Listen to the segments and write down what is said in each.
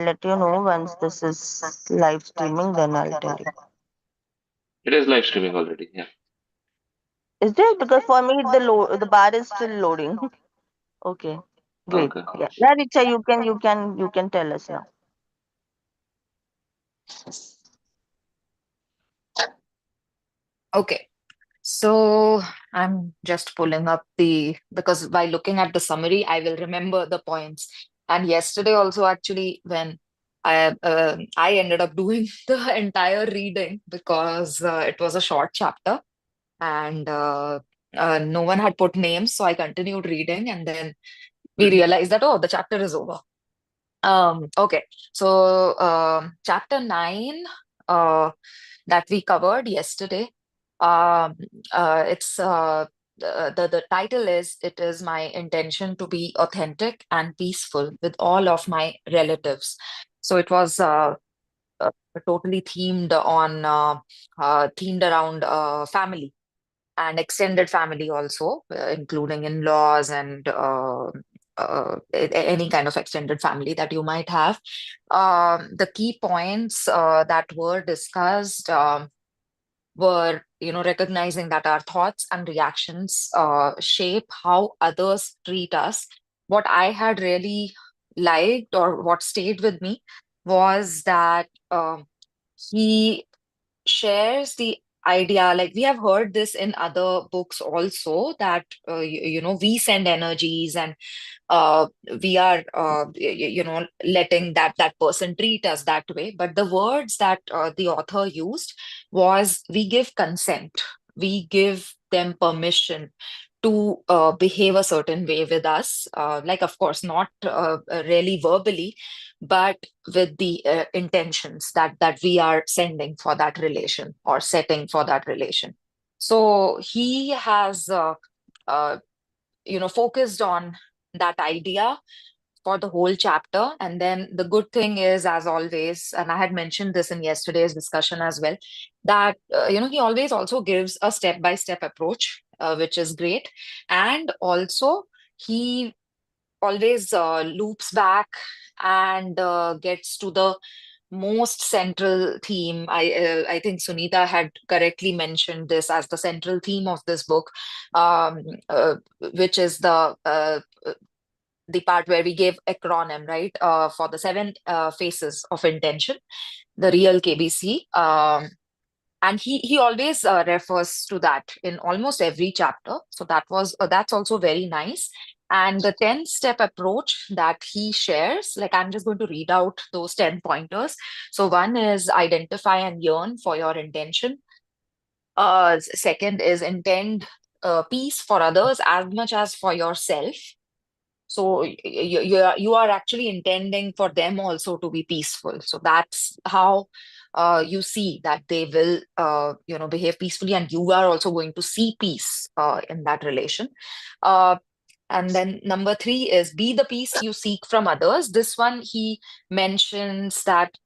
let you know once this is live streaming, then I'll tell you. It is live streaming already. Yeah. Is there? Because for me the bar is still loading. Okay, great. Okay. Yeah, yeah, Richa, you can tell us now. Okay. So I'm just pulling up because by looking at the summary, I will remember the points. And yesterday also, actually, when I ended up doing the entire reading because it was a short chapter and no one had put names, so I continued reading, and then we realized that, oh, the chapter is over. Okay, so chapter 9 uh, that we covered yesterday. Um, it's the title is "It is my intention to be authentic and peaceful with all of my relatives." So it was uh, totally themed around family and extended family also, including in-laws and any kind of extended family that you might have. The key points that were discussed were, recognizing that our thoughts and reactions shape how others treat us. What I had really liked or what stayed with me was that he shares the idea, like we have heard this in other books also, that we send energies and uh, we are letting that person treat us that way, but the words that the author used was, we give consent, we give them permission to behave a certain way with us, like of course not really verbally, but with the intentions that we are sending for that relation or setting for that relation. So he has uh, focused on that idea for the whole chapter. And then the good thing is, as always, and I had mentioned this in yesterday's discussion as well, that he always also gives a step by step approach, which is great. And also he always loops back and gets to the most central theme. I think Sunita had correctly mentioned this as the central theme of this book, um, uh, which is the part where we gave acronym, right, for the seven phases of intention, the real KBC. And he always refers to that in almost every chapter. So that's also very nice. And the 10-step approach that he shares, like I'm just going to read out those 10 pointers. So one is identify and yearn for your intention. Second is intend peace for others as much as for yourself. So you are actually intending for them also to be peaceful. So that's how you see that they will behave peacefully, and you are also going to see peace in that relation. Uh, and then number three is be the peace you seek from others. This one he mentions that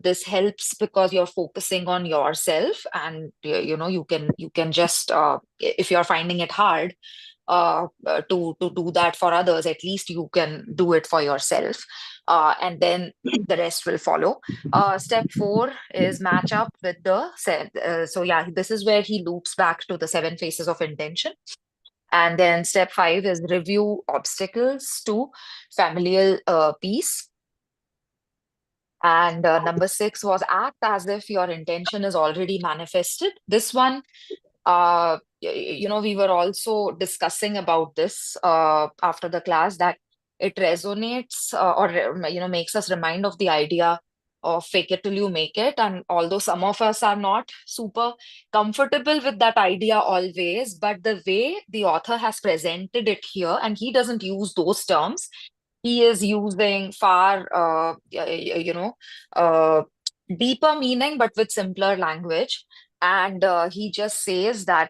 this helps because you're focusing on yourself, and you can just if you're finding it hard to do that for others, at least you can do it for yourself, and then the rest will follow. Step four is match up with so yeah, this is where he loops back to the seven phases of intention. And then step five is review obstacles to familial peace. And number six was act as if your intention is already manifested. This one, we were also discussing about this after the class, that it resonates or makes us remind of the idea of fake it till you make it. And although some of us are not super comfortable with that idea always, but the way the author has presented it here, and he doesn't use those terms, he is using far uh, deeper meaning but with simpler language. And he just says that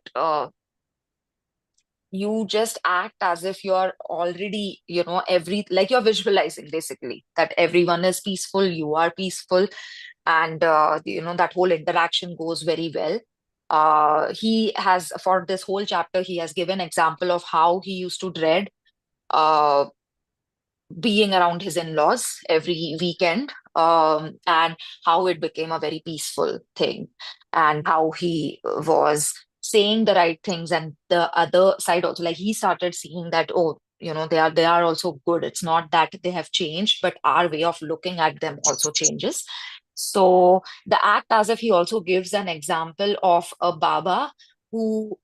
you just act as if you're already, like you're visualizing basically that everyone is peaceful, you are peaceful, and that whole interaction goes very well. He has, for this whole chapter, he has given example of how he used to dread uh, being around his in-laws every weekend, and how it became a very peaceful thing, and how he was saying the right things, and the other side also, like he started seeing that, oh, they are also good. It's not that they have changed, but our way of looking at them also changes. So the act as if he also gives an example of a Baba who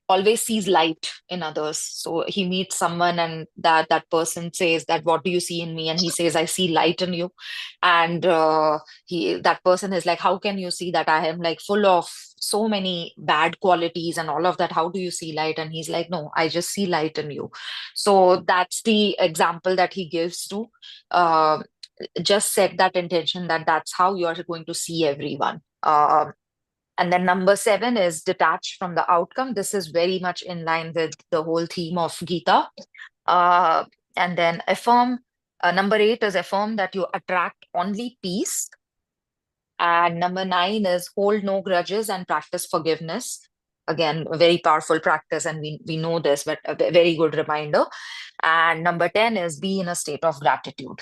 always sees light in others. So he meets someone, and that person says that, what do you see in me? And he says, I see light in you. And that person is like, how can you see that? I am like full of so many bad qualities and all of that. How do you see light? And he's like, no, I just see light in you. So that's the example that he gives to uh, just set that intention, that that's how you are going to see everyone. And then number 7 is detached from the outcome. This is very much in line with the whole theme of Gita. Uh, and then affirm. Number 8 is affirm that you attract only peace. And number 9 is hold no grudges and practice forgiveness. Again, a very powerful practice, and we know this, but a very good reminder. And number 10 is be in a state of gratitude.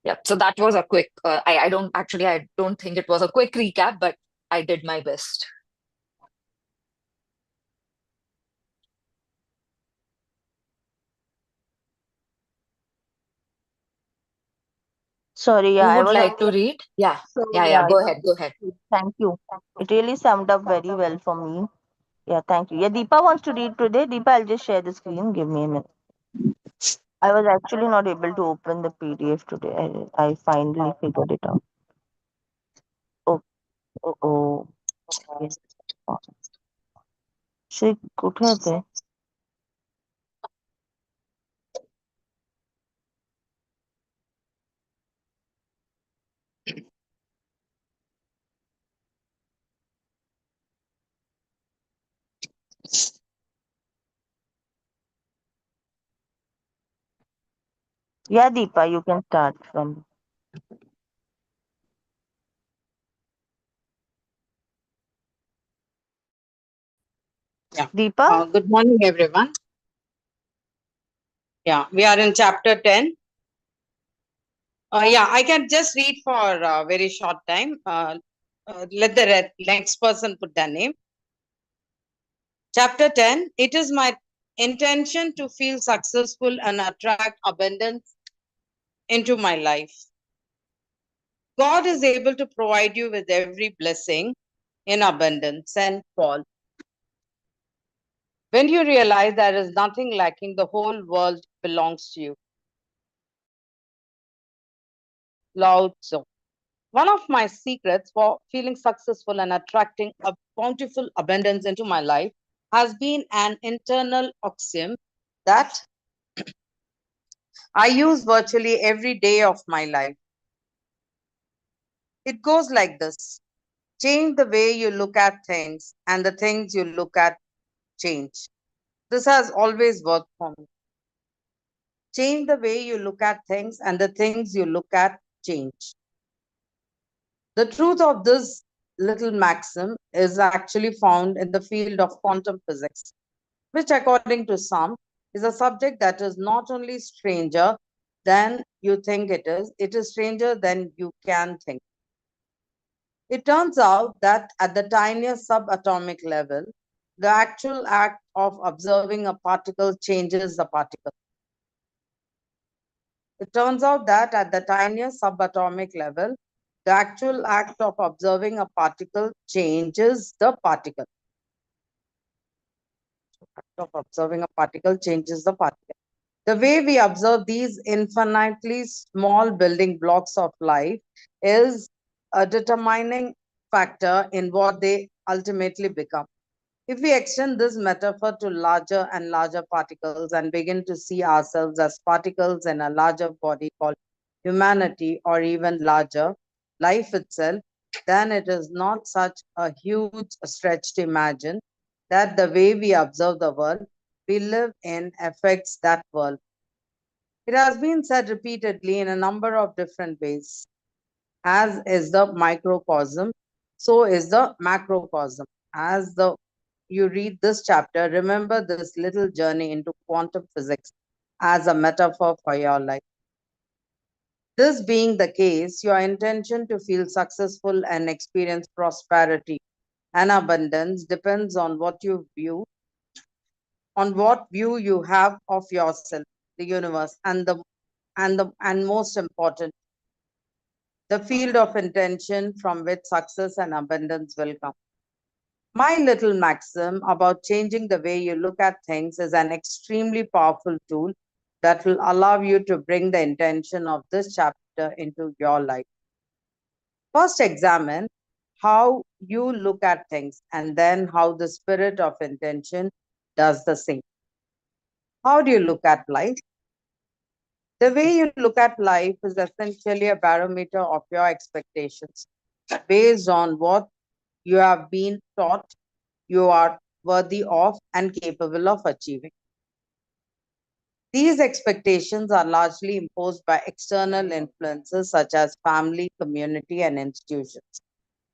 Yeah, so that was a quick, I don't think it was a quick recap, but I did my best. Sorry, Who yeah, I would was like to actually read? Yeah, so yeah, yeah, go ahead, go ahead. thank you. It really summed up very well for me. Yeah, thank you. Yeah, Deepa wants to read today. Deepa, I'll just share the screen. Give me a minute. I was actually not able to open the PDF today. I finally figured it out. Oh, oh, oh. Yes. Shri कुठे आहे ते? Yeah, Deepa, you can start from Yeah. Deepa. Good morning, everyone. Yeah, we are in chapter 10. Yeah, I can just read for a very short time. Let the next person put their name. Chapter 10. It is my intention to feel successful and attract abundance into my life. God is able to provide you with every blessing in abundance and fall. When you realize there is nothing lacking, the whole world belongs to you. Lao Tzu. One of my secrets for feeling successful and attracting a bountiful abundance into my life has been an internal axiom that I use virtually every day of my life. It goes like this: change the way you look at things, and the things you look at change. This has always worked for me. Change the way you look at things, and the things you look at change. The truth of this little maxim is actually found in the field of quantum physics, which, according to some, is a subject that is not only stranger than you think it is stranger than you can think. It turns out that at the tiniest subatomic level, the actual act of observing a particle changes the particle. It turns out that at the tiniest subatomic level, the actual act of observing a particle changes the particle. Of observing a particle changes the particle. The way we observe these infinitely small building blocks of life is a determining factor in what they ultimately become. If we extend this metaphor to larger and larger particles and begin to see ourselves as particles in a larger body called humanity, or even larger, life itself, then it is not such a huge stretch to imagine that the way we observe the world we live in affects that world. It has been said repeatedly in a number of different ways. As is the microcosm, so is the macrocosm. You read this chapter, remember this little journey into quantum physics as a metaphor for your life. This being the case, your intention to feel successful and experience prosperity and abundance depends on what view you have of yourself, the universe, and most important, the field of intention from which success and abundance will come. My little maxim about changing the way you look at things is an extremely powerful tool that will allow you to bring the intention of this chapter into your life. First, examine how you look at things and then how the spirit of intention does the same. How do you look at life? The way you look at life is essentially a barometer of your expectations based on what you have been taught you are worthy of and capable of achieving. These expectations are largely imposed by external influences such as family, community, and institutions.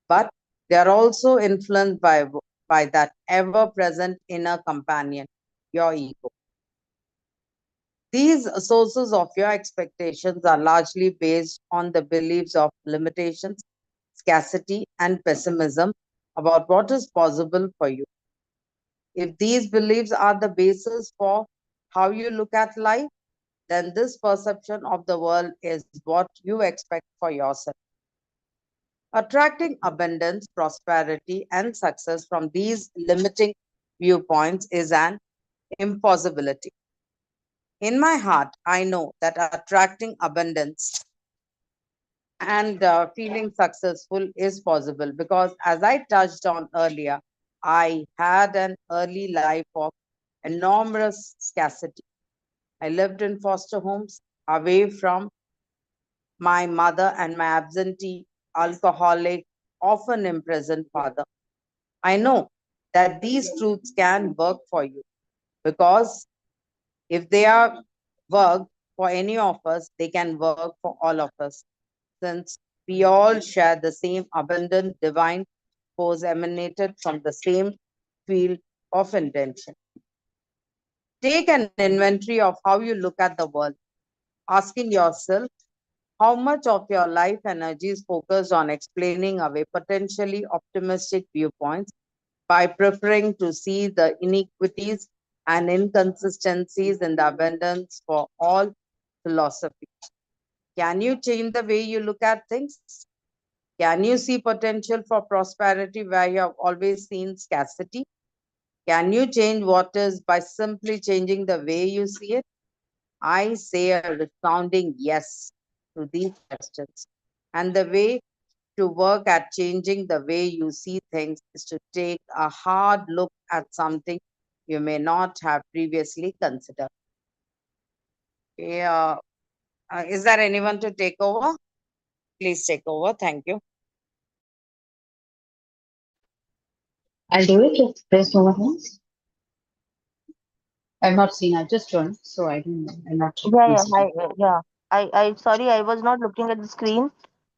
But they are also influenced by that ever present inner companion, your ego. These sources of your expectations are largely based on the beliefs of limitations, scarcity, and pessimism about what is possible for you. If these beliefs are the basis for how you look at life, then this perception of the world is what you expect for yourself. Attracting abundance, prosperity, and success from these limiting viewpoints is an impossibility. In my heart, I know that attracting abundance and feeling successful is possible because, as I touched on earlier, I had an early life of enormous scarcity. I lived in foster homes away from my mother and my absentee, alcoholic, often imprisoned father. I know that these truths can work for you because if they are worked for any of us, they can work for all of us, since we all share the same abundant divine force emanated from the same field of intention. Take an inventory of how you look at the world, asking yourself how much of your life energy is focused on explaining away potentially optimistic viewpoints by preferring to see the inequities and inconsistencies in the abundance for all philosophy. Can you change the way you look at things? Can you see potential for prosperity where you have always seen scarcity? Can you change what is by simply changing the way you see it? I say a resounding yes to these questions. And the way to work at changing the way you see things is to take a hard look at something you may not have previously considered. Yeah. Is there anyone to take over? Please take over. Thank you. I'll do it if there's no one else. I've not seen, I just joined, so I don't know. I'm not Yeah, yeah, listening. yeah. Sorry, I was not looking at the screen.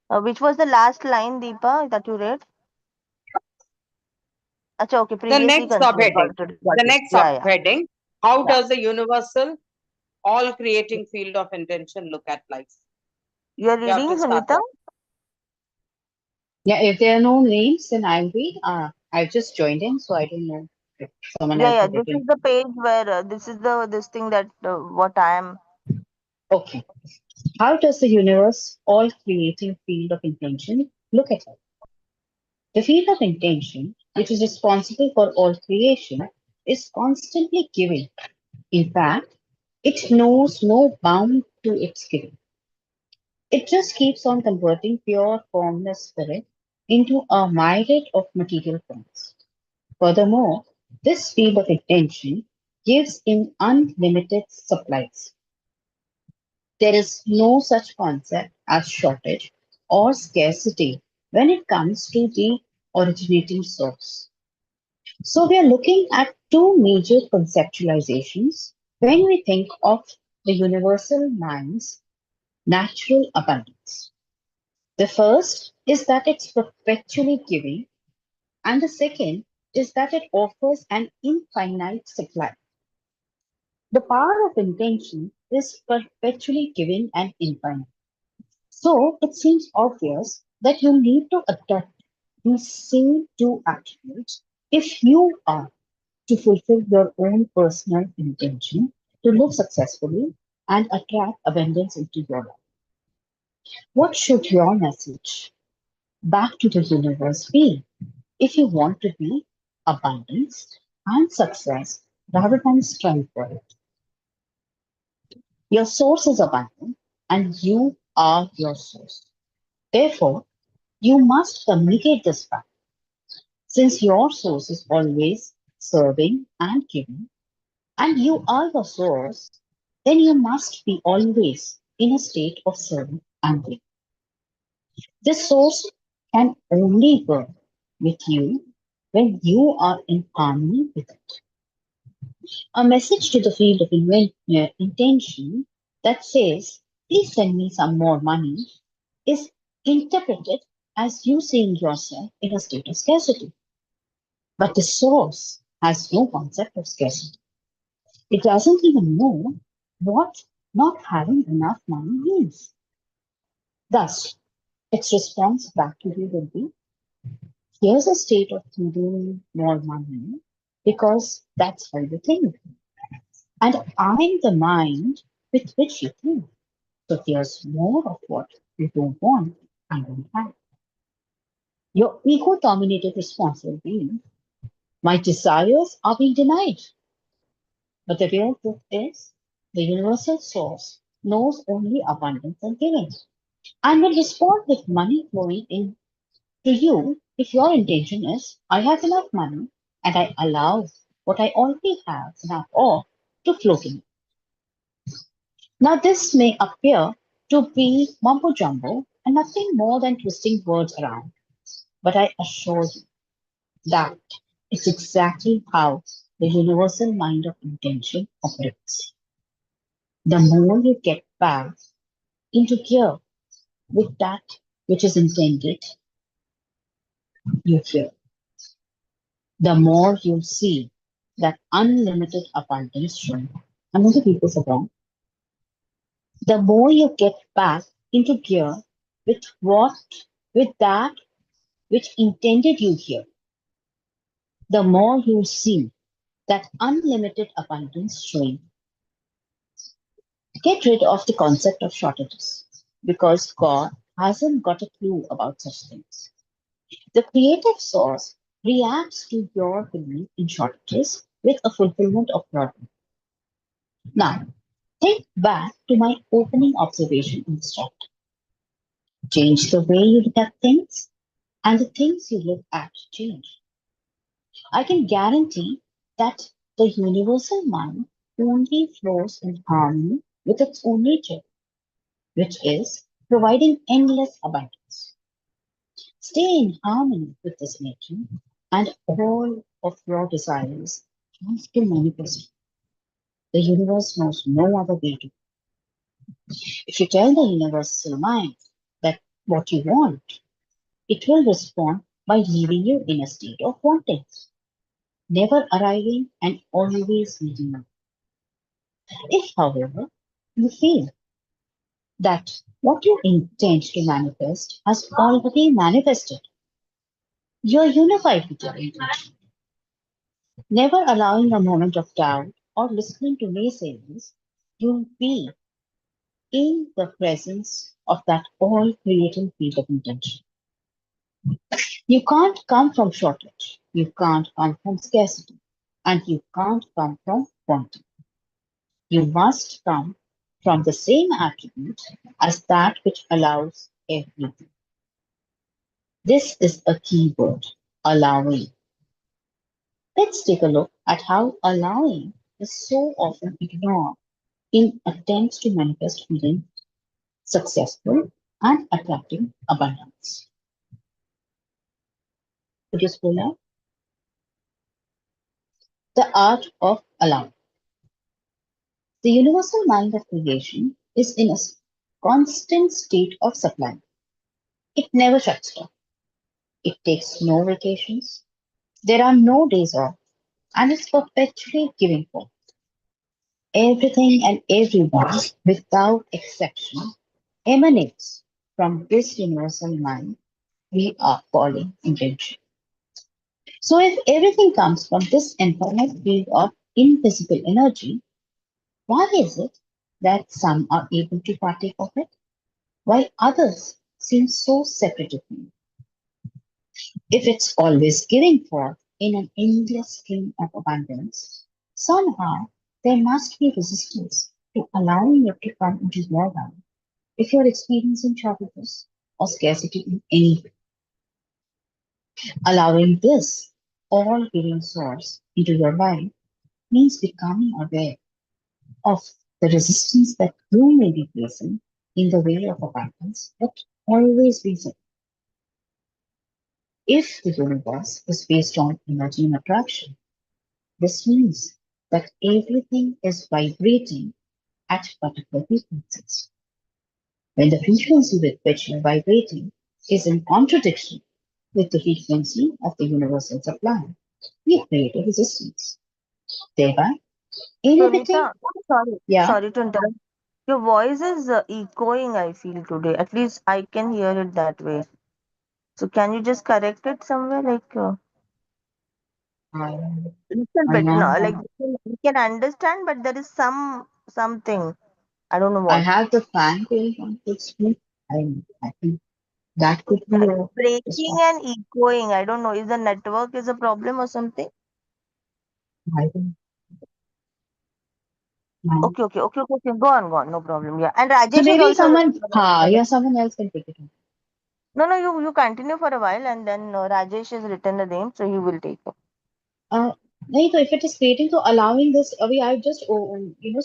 Which was the last line, Deepa, that you read? Acha, okay, The previously next considered. subheading. Got The it. next Yeah, yeah, subheading. How yeah. does the universal, all creating field of intention look at life? You are You have reading, to start Sunita? off. Yeah, if there are no names, then I'll read. I've just joined in, so I don't know if someone Yeah, else yeah. has This written. is the page where this is this thing that what I am. Okay. How does the universe, all creating field of intention, look at life? The field of intention, which is responsible for all creation, is constantly giving. In fact, it knows no bound to its giving. It just keeps on converting pure formless spirit into a myriad of material forms. Furthermore, this field of intention gives in unlimited supplies. There is no such concept as shortage or scarcity when it comes to the originating source. So, we are looking at two major conceptualizations when we think of the universal mind's natural abundance. The first is that it's perpetually giving, and the second is that it offers an infinite supply. The power of intention is perpetually giving and infinite. So it seems obvious that you need to adopt these same two attributes if you are to fulfill your own personal intention to live successfully and attract abundance into your life. What should your message back to the universe be if you want to be abundance and success rather than strive for it? Your source is abundant and you are your source. Therefore, you must communicate this fact. Since your source is always serving and giving, and you are the source, then you must be always in a state of serving and giving. This source can only work with you when you are in harmony with it. A message to the field of intention that says, please send me some more money, is interpreted as you seeing yourself in a state of scarcity. But the source has no concept of scarcity. It doesn't even know what not having enough money means. Thus, its response back to you will be, here's a state of needing more money because that's how you think. And I'm the mind with which you think. So here's more of what you don't want and don't have. Your ego dominated response will be, my desires are being denied. But the real truth is, the universal source knows only abundance and giving and will respond with money flowing in to you if your intention is, I have enough money and I allow what I already have enough of to flow to me. Now, this may appear to be mumbo jumbo and nothing more than twisting words around, but I assure you that it's exactly how the universal mind of intention operates. The more you get back into gear with that which is intended, you hear, the more you see that unlimited abundance showing. I'm going to repeat this again. The more you get back into gear with what, with that which intended you here, the more you see that unlimited abundance showing. Get rid of the concept of shortages because God hasn't got a clue about such things. The creative source reacts to your belief in shortages with a fulfillment of your need. Now, think back to my opening observation in this chapter. Change the way you look at things, and the things you look at change. I can guarantee that the universal mind only flows in harmony with its own nature, which is providing endless abundance. Stay in harmony with this nature, and all of your desires have to manifest. The universe knows no other way to. If you tell the universal mind that what you want, it will respond by leaving you in a state of wanting, never arriving and always needing more. If, however, you feel that what you intend to manifest has already manifested, you are unified with your intention, never allowing a moment of doubt or listening to naysayers, you'll be in the presence of that all creating field of intention. You can't come from shortage, you can't come from scarcity, and you can't come from wanting. You must come from the same attribute as that which allows everything. This is a key word, allowing. Let's take a look at how allowing is so often ignored in attempts to manifest feeling successful and attracting abundance. Could you scroll up? The art of allowing. The universal mind of creation is in a constant state of supply. It never shuts down. It takes no vacations. There are no days off, and it's perpetually giving forth. Everything and everyone, without exception, emanates from this universal mind we are calling intention. So, if everything comes from this infinite field of invisible energy, why is it that some are able to partake of it, while others seem so separated from it? If it's always giving forth in an endless stream of abundance, somehow there must be resistance to allowing it to come into your life if you're experiencing shortages or scarcity in any way. Allowing this all giving source into your life means becoming aware of the resistance that you may be facing in the way of abundance, but always be said, if the universe is based on energy and attraction, this means that everything is vibrating at particular frequencies. When the frequency with which you're vibrating is in contradiction with the frequency of the universal supply, we create a resistance, thereby inhibiting. Pranita, sorry, Yeah, sorry to interrupt. Your voice is echoing, I feel today. At least I can hear it that way. So can you just correct it somewhere? Like I, little I bit, no, like know. we can understand, but there is something. I don't know I what. have the fan going on full speed. I think that could be It's a breaking response. and echoing. I don't know. Is the network is a problem or something? I don't know. Okay. Go on. No problem. Yeah. And So Rajesh is maybe also someone, written the name. yeah, someone else can take it on. No. You continue for a while, and then Rajesh has written the name, so he will take it. Uh, nahi, so if it is creating, so allowing this, I just,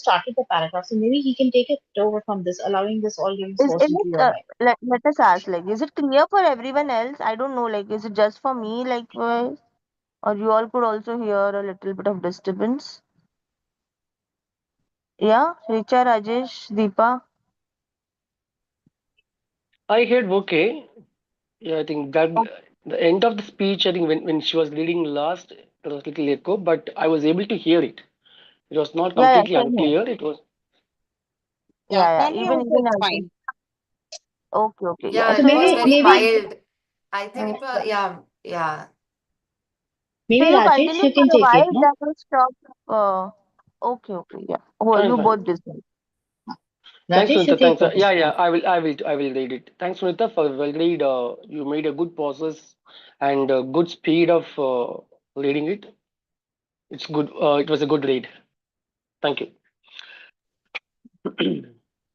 started the paragraph. So maybe he can take it over from this, allowing this all giving Is source is into it? your life. Let us ask. Like, is it clear for everyone else? I don't know. Like, is it just for me? Like, or you all could also hear a little bit of disturbance? Yeah, Richa, Rajesh, Deepa. I heard okay. Yeah, I think that the end of the speech, I think when she was reading last, there was a little echo, but I was able to hear it. It was not Yeah, completely same here. unclear. It was, Yeah, Yeah. for me also Even it's I think. fine. Okay. Yeah. Yeah, So it So was maybe, you very maybe, mild. I think it was, yeah. yeah. So maybe you Rajesh, continue you for can a take it, while, no? then we'll stop. Okay. Yeah. Oh, fine, you fine. both decide. Thanks, Rajesh, you Sunita. take Thanks. over. Yeah. I will read it. Thanks, Sunita, for well read. You made a good process and a good speed of reading it. It's good. It was a good read. Thank you.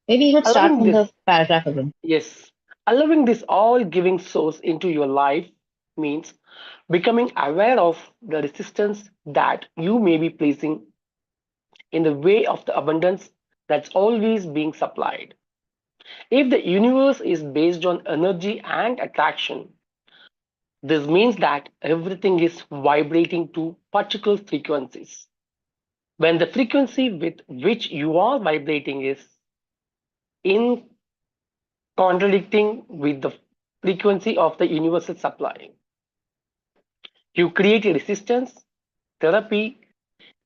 Maybe you could start Allowing from this, the paragraph again. yes, allowing this all-giving source into your life means becoming aware of the resistance that you may be placing in the way of the abundance that's always being supplied. If the universe is based on energy and attraction, this means that everything is vibrating to particular frequencies. When the frequency with which you are vibrating is in contradicting with the frequency of the universal supply, you create a resistance therapy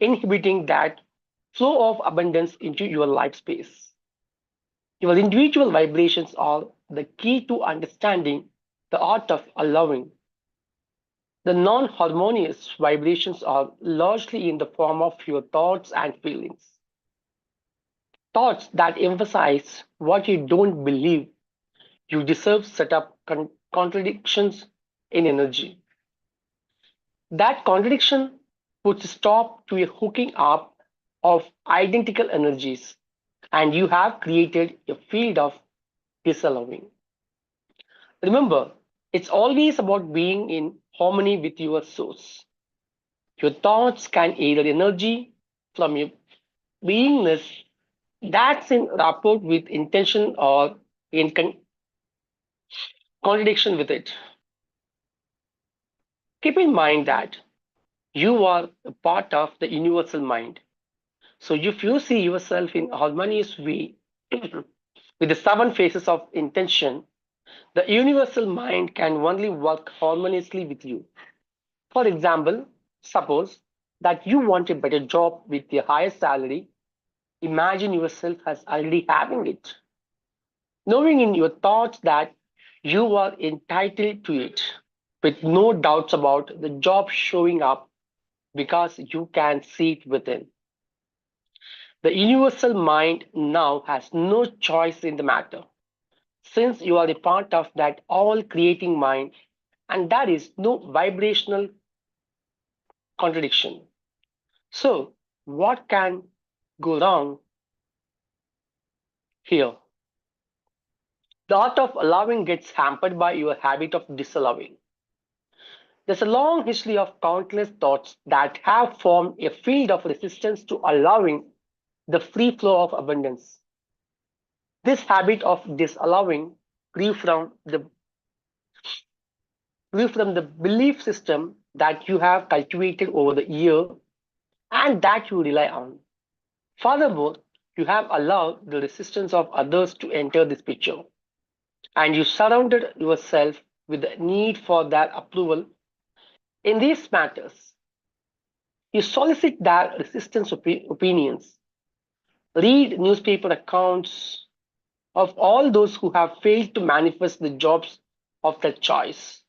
inhibiting that flow of abundance into your life space. Your individual vibrations are the key to understanding the art of allowing. The non harmonious vibrations are largely in the form of your thoughts and feelings. Thoughts that emphasize what you don't believe you deserve set up contradictions in energy. That contradiction puts a stop to a hooking up of identical energies, and you have created a field of disallowing. Remember, it's always about being in harmony with your source. Your thoughts can either energy from your beingness that's in rapport with intention or in contradiction with it. Keep in mind that you are a part of the universal mind. So if you see yourself in harmonious way with the seven phases of intention, the universal mind can only work harmoniously with you. For example, suppose that you want a better job with a higher salary. Imagine yourself as already having it, knowing in your thoughts that you are entitled to it, with no doubts about the job showing up because you can see it within. The universal mind now has no choice in the matter, since you are a part of that all creating mind, and there is no vibrational contradiction. So, what can go wrong here? The art of allowing gets hampered by your habit of disallowing. There's a long history of countless thoughts that have formed a field of resistance to allowing the free flow of abundance. This habit of disallowing grew from the belief system that you have cultivated over the year and that you rely on. Furthermore, you have allowed the resistance of others to enter this picture, and you surrounded yourself with the need for their approval in these matters. You solicit their resistance opinions, read newspaper accounts of all those who have failed to manifest the jobs of their choice,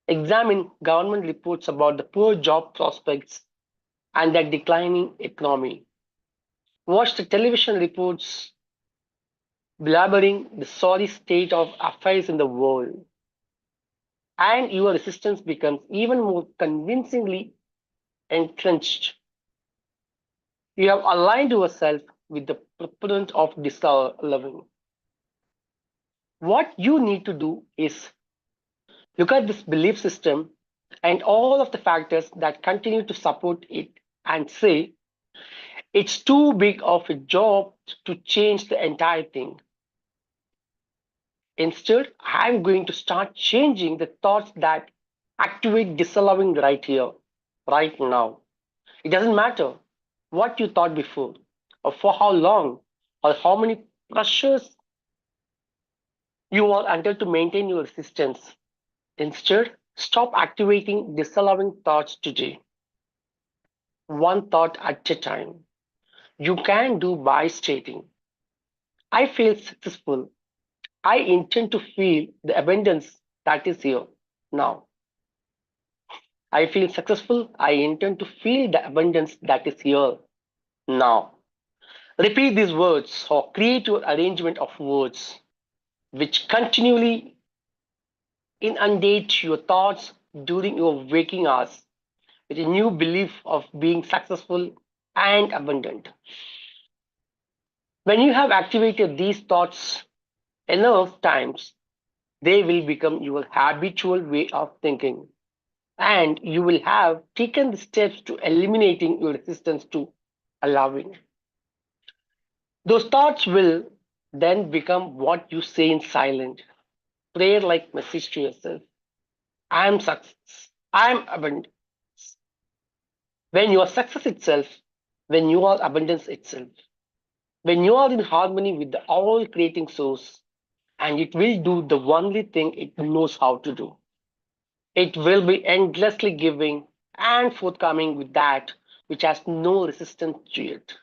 examine government reports about the poor job prospects and their declining economy, watch the television reports blabbering the sorry state of affairs in the world, and your resistance becomes even more convincingly entrenched. You have aligned yourself with the proponent of disallowing. What you need to do is look at this belief system and all of the factors that continue to support it and say, it's too big of a job to change the entire thing. Instead, I'm going to start changing the thoughts that activate disallowing right here, right now. It doesn't matter what you thought before, or for how long, or how many pressures you are under to maintain your resistance. Instead, stop activating disallowing thoughts today, one thought at a time. You can do by stating, I feel successful. I intend to feel the abundance that is here now. I feel successful. I intend to feel the abundance that is here now. Repeat these words or create your arrangement of words which continually inundate your thoughts during your waking hours with a new belief of being successful and abundant. When you have activated these thoughts enough times, they will become your habitual way of thinking, and you will have taken the steps to eliminating your resistance to allowing. Those thoughts will then become what you say in silent, prayer like message to yourself. I am success. I am abundant. When you are success itself, when you are abundance itself, when you are in harmony with the all creating source, and it will do the only thing it knows how to do. It will be endlessly giving and forthcoming with that which has no resistance to it,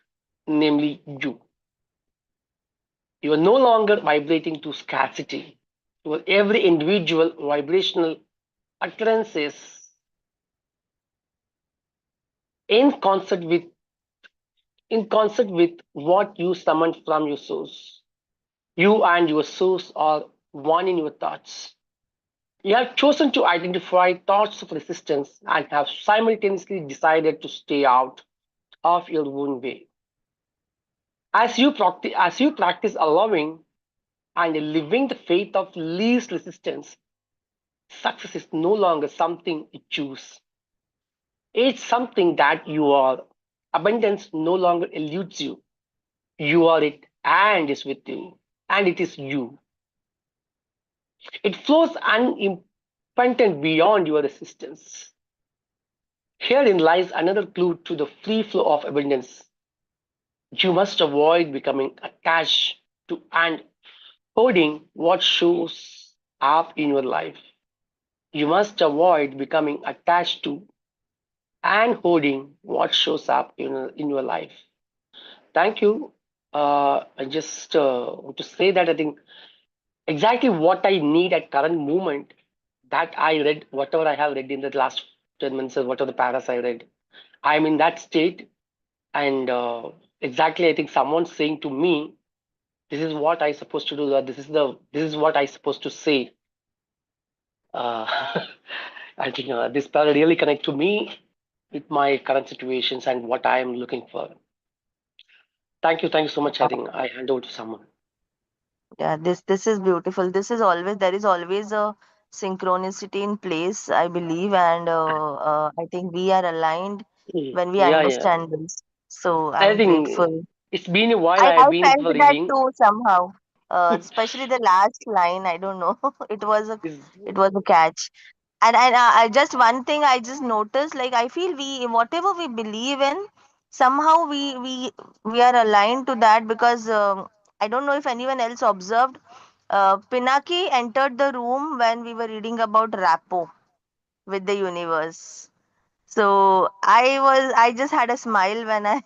namely you. You are no longer vibrating to scarcity. Your every individual vibrational utterances in concert with what you summoned from your source. You and your source are one in your thoughts. You have chosen to identify thoughts of resistance and have simultaneously decided to stay out of your own way. As you practice allowing and living the faith of least resistance, success is no longer something you choose. It's something that you are. Abundance no longer eludes you. You are it and is with you. And it is you. It flows unimpeded beyond your resistance. Herein lies another clue to the free flow of abundance. You must avoid becoming attached to and hoarding what shows up in your life. You must avoid becoming attached to and hoarding what shows up in your life. Thank you. I just want to say that I think exactly what I need at current moment, that I read whatever I have read in the last 10 minutes or whatever the paras I read. I'm in that state, and exactly I think someone's saying to me, "This is what I supposed to do. Or this is what I supposed to say." Uh, I think this para really connect to me with my current situations and what I am looking for. Thank you so much. I think I hand over to someone. Yeah, this is beautiful. This is always there is always a synchronicity in place, I believe, and I think we are aligned when we Yeah, yeah. understand this. So I I'm think grateful. it's been a while I I've been felt for that reading. too somehow. Especially the last line. I don't know. It was a Is it was a catch. And I just one thing I just noticed, like I feel we whatever we believe in, somehow we are aligned to that because I don't know if anyone else observed. Pinaki entered the room when we were reading about Rapo with the universe. So I just had a smile when I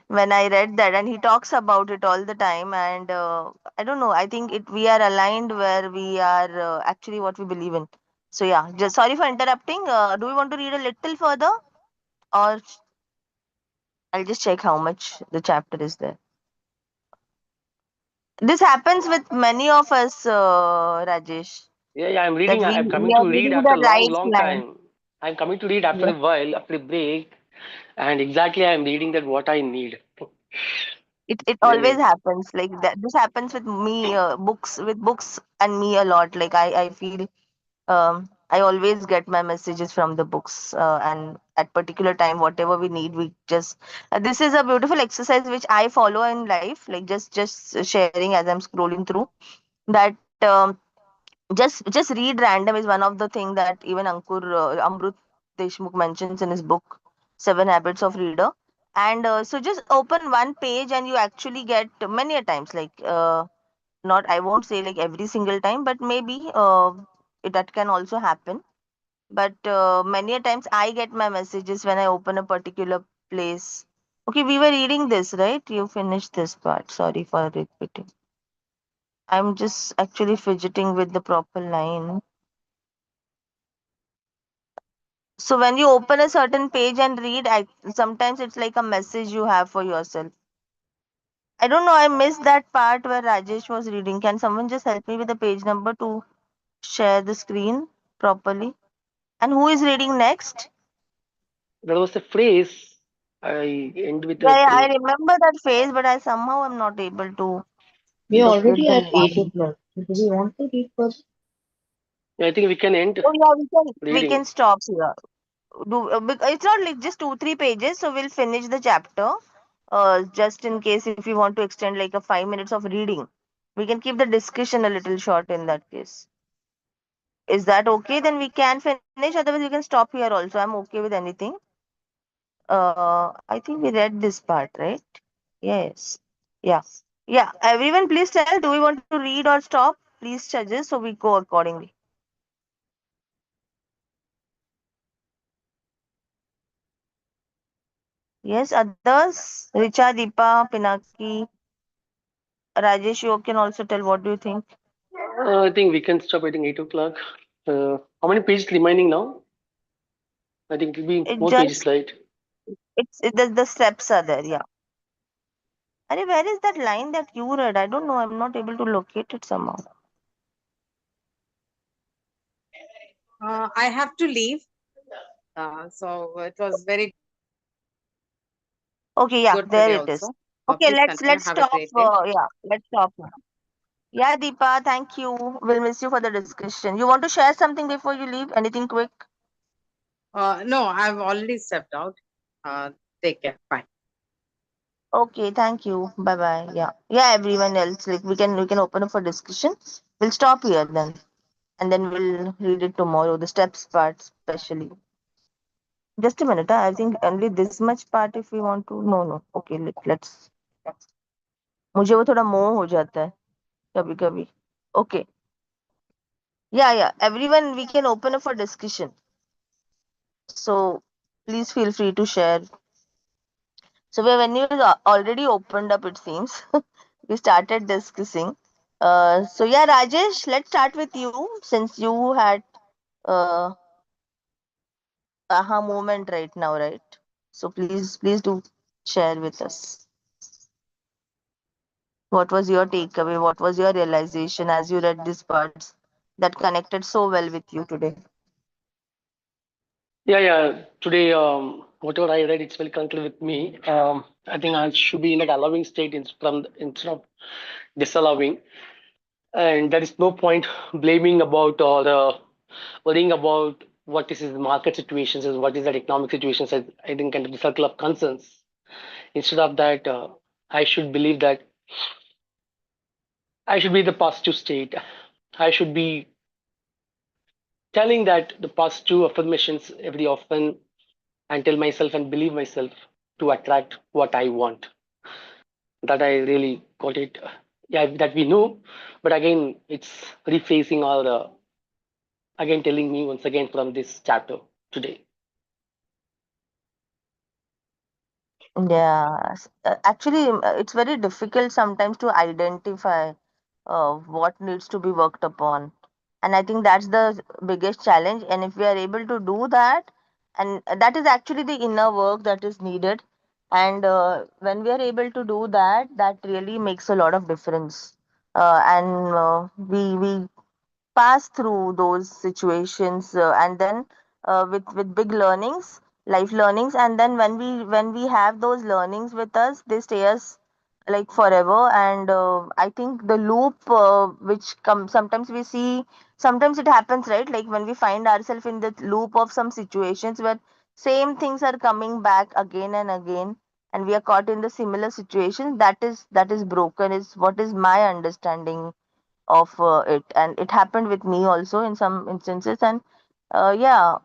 when I read that, and he talks about it all the time. And I don't know. I think it we are aligned where we are actually what we believe in. So yeah, just sorry for interrupting. Do we want to read a little further, or I'll just check how much the chapter is there. This happens with many of us, Rajesh, yeah, yeah. I'm that reading. I'm we coming are to read reading after the a long, right long line. time. I'm coming to read after Yeah. a while, after a break, and exactly I'm reading that what I need. It always Really. happens like that. This happens with me, books and me a lot. Like I feel I always get my messages from the books, and at particular time, whatever we need, we just. This is a beautiful exercise which I follow in life. Like just sharing as I'm scrolling through that. Just read random is one of the thing that even Ankur Amrut Deshmukh mentions in his book Seven Habits of Reader. And so just open one page and you actually get many a times like not I won't say like every single time, but maybe that can also happen. But many a times I get my messages when I open a particular place. Okay, we were reading this, right? You finished this part. Sorry for repeating. I'm just actually fidgeting with the proper line. So when you open a certain page and read, sometimes it's like a message you have for yourself. I don't know. I missed that part where Rajesh was reading. Can someone just help me with the page number to share the screen properly? And who is reading next? There was a phrase. I end with Yeah, a yeah, I thing. remember that phase, but I somehow am not able to We are locate already the at 8 line. o'clock. Do we want to read further? I think we can end Oh yeah, we can reading. stop here. It's not like just 2 3 pages, so we'll finish the chapter. Just in case if we want to extend like a 5 minutes of reading, we can keep the discussion a little short in that case. Is that okay? Then we can finish. Otherwise, we can stop here also. I'm okay with anything. I think we read this part, right? Yes. Yeah. Yeah. Everyone, please tell. Do we want to read or stop? Please suggest so we go accordingly. Yes. Others, Richa, Deepa, Pinaki, Rajesh, you can also tell. What do you think? I think we can stop. I think 8 o'clock. How many pages remaining now? I think it'll be It more pages, just right? the steps are there. Yeah. Arey, where is that line that you read? I don't know. I'm not able to locate it somehow. I have to leave. So it was very Okay, yeah, good there today it is. also. Okay, Please let's continue. let's Have a stop. great day. Yeah, let's stop now. Yeah, Deepa, thank you. We'll miss you for the discussion. You want to share something before you leave? Anything quick? No, I've already stepped out. Take care. Bye. Okay, thank you. Bye bye. Yeah, yeah. Everyone else, like we can open up for discussion. We'll stop here then, and then we'll read it tomorrow. The steps part, especially. Just a minute. I think only this much part. If we want to. No, no. Okay, let's. मुझे वो थोड़ा मोह हो जाता है कभी कभी. Okay. Yeah, yeah. Everyone, we can open up for discussion. So please feel free to share. So we when you already opened up, it seems we started discussing. So yeah, Rajesh, let's start with you since you had uh, aha moment right now, right? So please do share with us. What was your takeaway? What was your realization as you read these parts that connected so well with you today? Yeah, yeah. Today, whatever I read, it's well connected with me. I think I should be in an allowing state instead of disallowing, and there is no point blaming about or worrying about what is the market situations and what is the economic situations. I think kind of the circle of concerns. Instead of that, I should believe that I should be the positive state. I should be telling that the positive affirmations every often and tell myself and believe myself to attract what I want. That I really got it. Yeah, that we know, but again, it's rephrasing or again telling me once again from this chapter today. Yeah, actually, it's very difficult sometimes to identify what needs to be worked upon. And I think that's the biggest challenge. And if we are able to do that, and that is actually the inner work that is needed. And when we are able to do that, that really makes a lot of difference. And we pass through those situations and then with big learnings, life learnings, and then when we have those learnings with us, they stay us like forever. And I think the loop which comes, sometimes we see, sometimes it happens, right? Like when we find ourselves in the loop of some situations where same things are coming back again and again, and we are caught in the similar situations, that is broken, is what is my understanding of it. And it happened with me also in some instances. And yeah,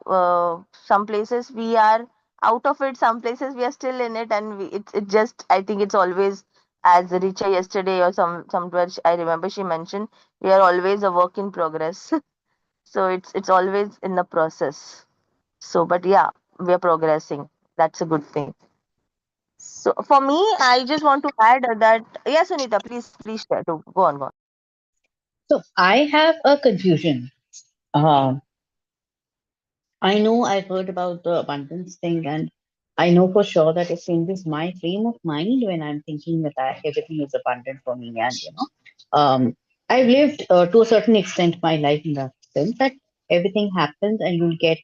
some places we are out of it, some places we are still in it, and it just, I think it's always, as Richa yesterday or somewhere I remember she mentioned, we are always a work in progress. So it's always in the process. So but yeah, we are progressing. That's a good thing. So for me, I just want to add that, yes, Sunita, please share. Go on. So I have a confusion. Um, I know I've heard about the abundance thing, and I know for sure that it changes my frame of mind when I'm thinking that everything is abundant for me. And, I've lived to a certain extent my life in that sense that everything happens and you'll get,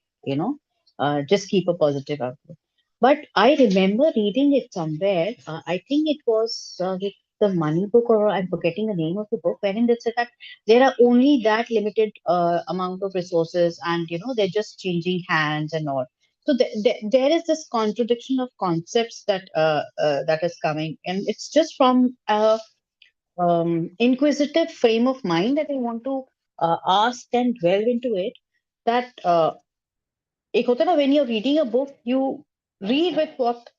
just keep a positive outlook. But I remember reading it somewhere. I think it was the money book, or I'm forgetting the name of the book, wherein they said that there are only that limited amount of resources, and they're just changing hands and all. So there is this contradiction of concepts that is coming, and it's just from a inquisitive frame of mind that I want to ask and delve into it. That एक होता है ना, when you're reading a book, you read with what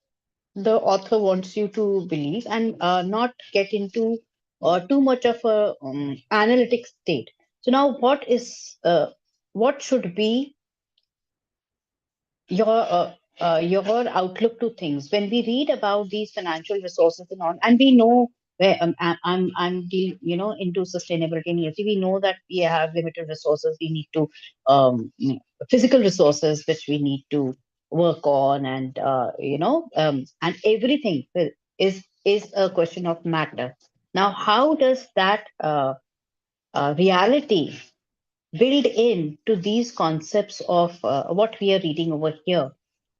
the author wants you to believe, and not get into too much of a analytic state. So now, what should be your outlook to things when we read about these financial resources and all, and we know where into sustainability and ESG. We know that we have limited resources. We need to physical resources which we need to work on, and and everything is a question of matter. Now, how does that reality build in to these concepts of what we are reading over here,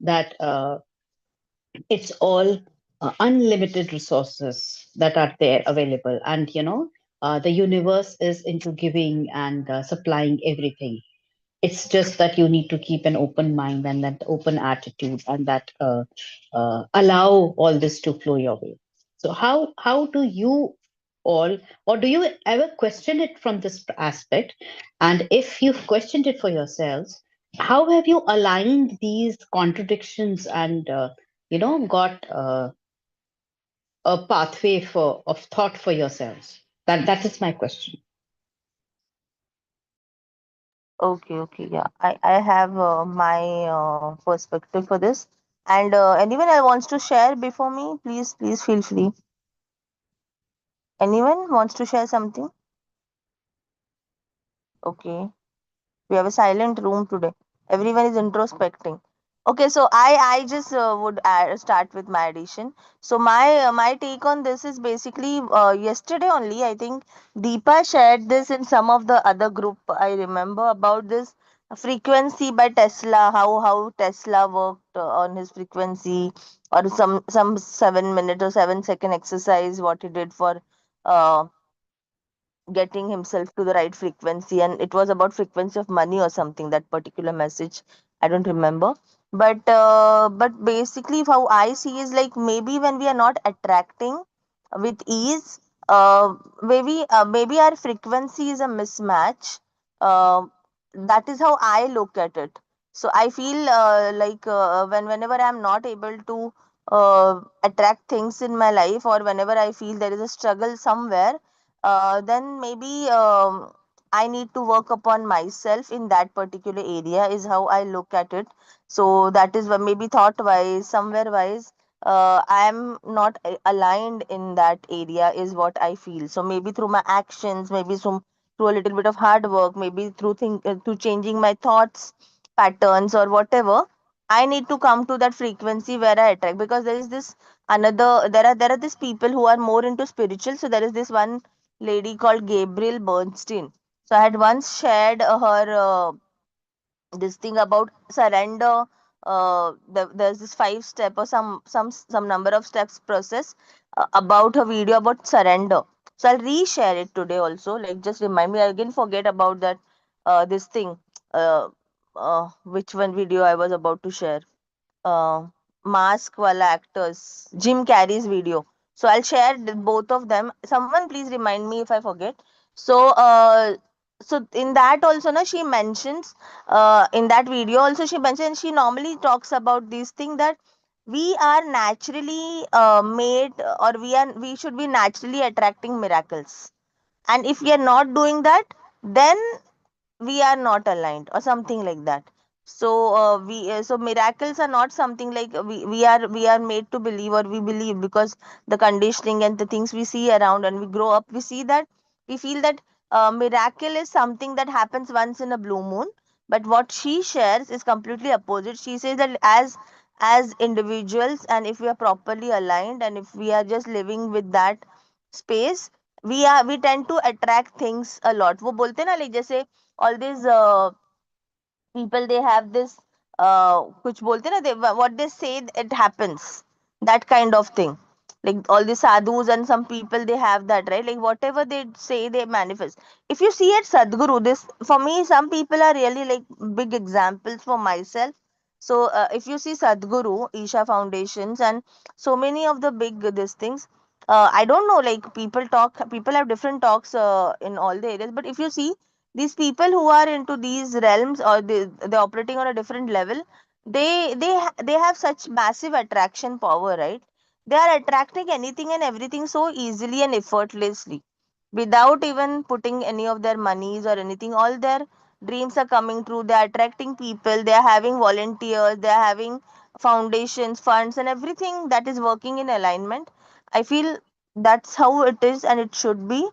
that it's all unlimited resources that are there available, and the universe is into giving and supplying everything. It's just that you need to keep an open mind and that open attitude, and that allow all this to flow your way. So how do you all, or do you ever question it from this aspect? And if you've questioned it for yourselves, how have you aligned these contradictions and got a pathway of thought for yourselves? That is my question. Okay, yeah. I have my perspective for this. And anyone else wants to share before me? Please feel free. Anyone wants to share something? Okay. We have a silent room today. Everyone is introspecting. Okay, so I just would start with my addition. So my take on this is basically yesterday only. I think Deepa shared this in some of the other group. I remember about this frequency by Tesla. How Tesla worked on his frequency, or some 7 minute or 7 second exercise. What he did for uh getting himself to the right frequency, and it was about frequency of money or something, that particular message. I don't remember. But basically how I see is like, maybe when we are not attracting with ease, maybe our frequency is a mismatch. uh, that is how I look at it. So I feel like whenever I'm not able to attract things in my life, or whenever I feel there is a struggle somewhere, then maybe I need to work upon myself in that particular area, is how I look at it. So that is maybe thought wise, somewhere wise, I am not aligned in that area, is what I feel. So maybe through my actions, maybe through a little bit of hard work, maybe through changing my thoughts patterns or whatever, I need to come to that frequency where I attract. Because there is this another there are these people who are more into spiritual. So there is this one lady called Gabriel Bernstein. So I had once shared her this thing about surrender. There's this 5 step or some number of steps process about her video about surrender. So I'll reshare it today also. Like, just remind me. I again forget about that. This thing. Which one video I was about to share? uh, Mask wala actors, Jim Carrey's video. So I'll share both of them. Someone please remind me if I forget. So so in that also, na, she mentions in that video also, she mentions, she normally talks about this thing, that we are naturally made, or we should be naturally attracting miracles. And if we are not doing that, then we are not aligned or something like that. So so miracles are not something like we are made to believe, or we believe because the conditioning and the things we see around, and we grow up, we see that, we feel that miracle is something that happens once in a blue moon. But what she shares is completely opposite. She says that as individuals, and if we are properly aligned, and if we are just living with that space, we tend to attract things a lot. वो बोलते हैं ना, like जैसे all these people, they have this कुछ बोलते हैं ना, they what they say it happens, that kind of thing. Like all the sadhus and some people, they have that, right? Like whatever they say, they manifest. If you see at Sadhguru, this for me, some people are really like big examples for myself. So if you see Sadhguru, Isha Foundations, and so many of the big these things, I don't know, like people have different talks in all the areas. But if you see these people who are into these realms, or they're operating on a different level, they have such massive attraction power, right? They are attracting anything and everything so easily and effortlessly, without even putting any of their monies or anything. All their dreams are coming true. They are attracting people, they are having volunteers, they are having foundations, funds, and everything that is working in alignment. I feel that's how it is, and it should be.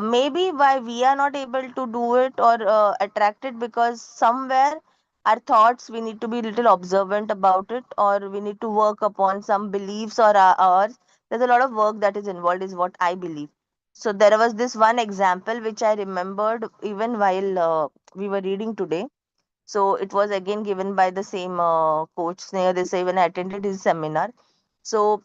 Maybe why we are not able to do it or attract it, because somewhere our thoughts, we need to be little observant about it, or we need to work upon some beliefs or ours. There's a lot of work that is involved, is what I believe. So there was this one example which I remembered even while we were reading today. So it was again given by the same coach Sneha Desai when I attended his seminar. So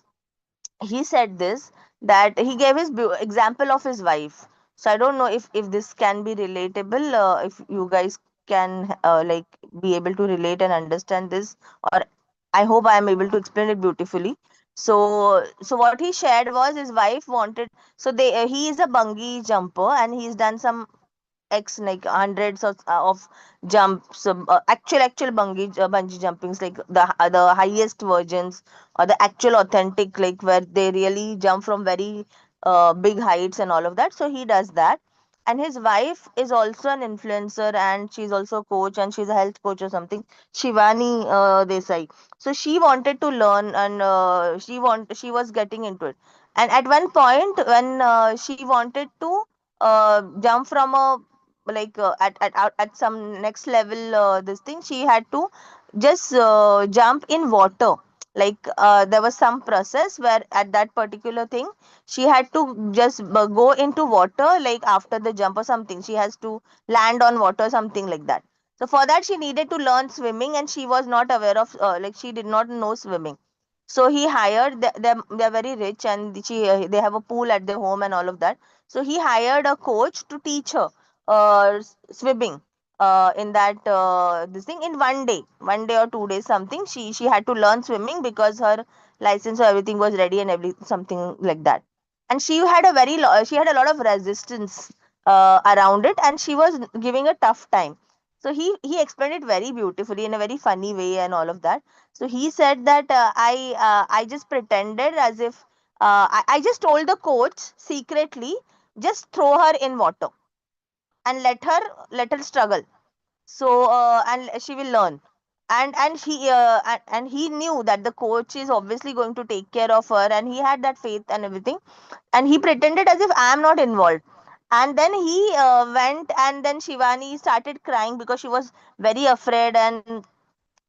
he said this, that he gave his example of his wife. So I don't know if this can be relatable, if you guys can like be able to relate and understand this, or I hope I am able to explain it beautifully. So what he shared was, his wife wanted, so he is a bungee jumper, and he's done some X, like hundreds of jumps, actual bungee jumpings, like the highest versions, or the actual authentic, like where they really jump from very big heights and all of that. So he does that, and his wife is also an influencer, and she's also a coach, and she's a health coach or something, Shivani Desai. So she wanted to learn, and she was getting into it. And at one point when she wanted to jump from a, like at some next level, this thing, she had to just jump in water. Like there was some process where at that particular thing she had to just go into water, like after the jump or something she has to land on water, something like that. So for that she needed to learn swimming, and she was not aware of, like she did not know swimming. So he hired them. They're very rich, and they have a pool at their home and all of that. So he hired a coach to teach her swimming in that this thing, in 1 day, 1 day or 2 days, something. She had to learn swimming because her license or everything was ready, and every something like that. And she had a lot of resistance around it, and she was giving a tough time. So he explained it very beautifully in a very funny way and all of that. So he said that I just pretended as if I just told the coach secretly, just throw her in water and let her struggle. So and she will learn. And he knew that the coach is obviously going to take care of her, and he had that faith and everything. And he pretended as if I am not involved. And then he went, and then Shivani started crying because she was very afraid and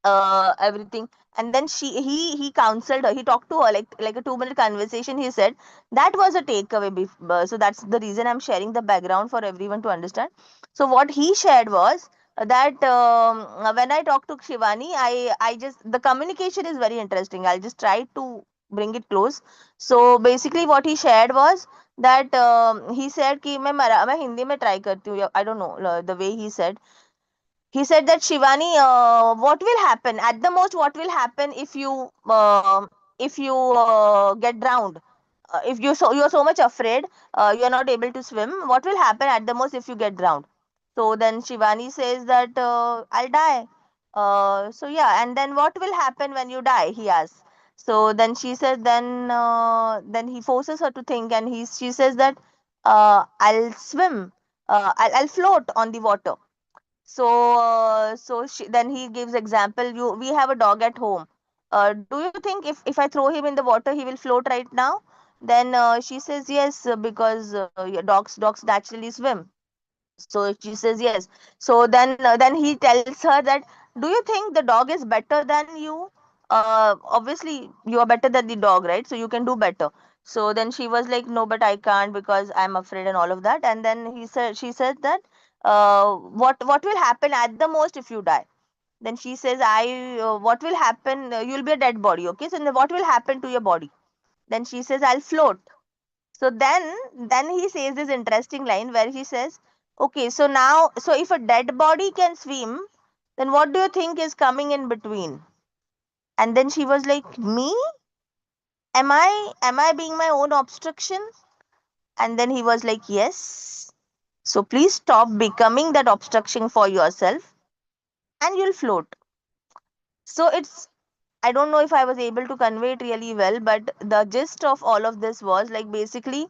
everything. And then he counseled her, he talked to her like a 2 minute conversation. He said that was a takeaway. So that's the reason I'm sharing the background for everyone to understand. So what he shared was that when I talked to Shivani, I just, the communication is very interesting. I'll just try to bring it close. So basically what he shared was that he said कि मैं हिंदी में try करती हूँ. I don't know the way he said that Shivani, what will happen at the most? What will happen if you get drowned? If you're so much afraid, you're not able to swim. What will happen at the most if you get drowned? So then Shivani says that I'll die. So yeah, and then what will happen when you die? He asks. So then she says, then he forces her to think, and she says that I'll swim. I'll float on the water. So, then he gives example. We have a dog at home. Do you think if I throw him in the water, he will float right now? Then she says yes, because yeah, dogs naturally swim. So she says yes. So then he tells her that, do you think the dog is better than you? Obviously you are better than the dog, right? So you can do better. So then she was like, no, but I can't because I'm afraid and all of that. And then she said that, what will happen at the most if you die? Then she says, what will happen? You'll be a dead body, okay? So then what will happen to your body? Then she says, I'll float. So then he says this interesting line where he says, okay, so now, so if a dead body can swim, then what do you think is coming in between? And then she was like, me? Am I being my own obstruction? And then he was like, yes. So please stop becoming that obstruction for yourself, and you'll float. So it's, I don't know if I was able to convey it really well, but the gist of all of this was like, basically,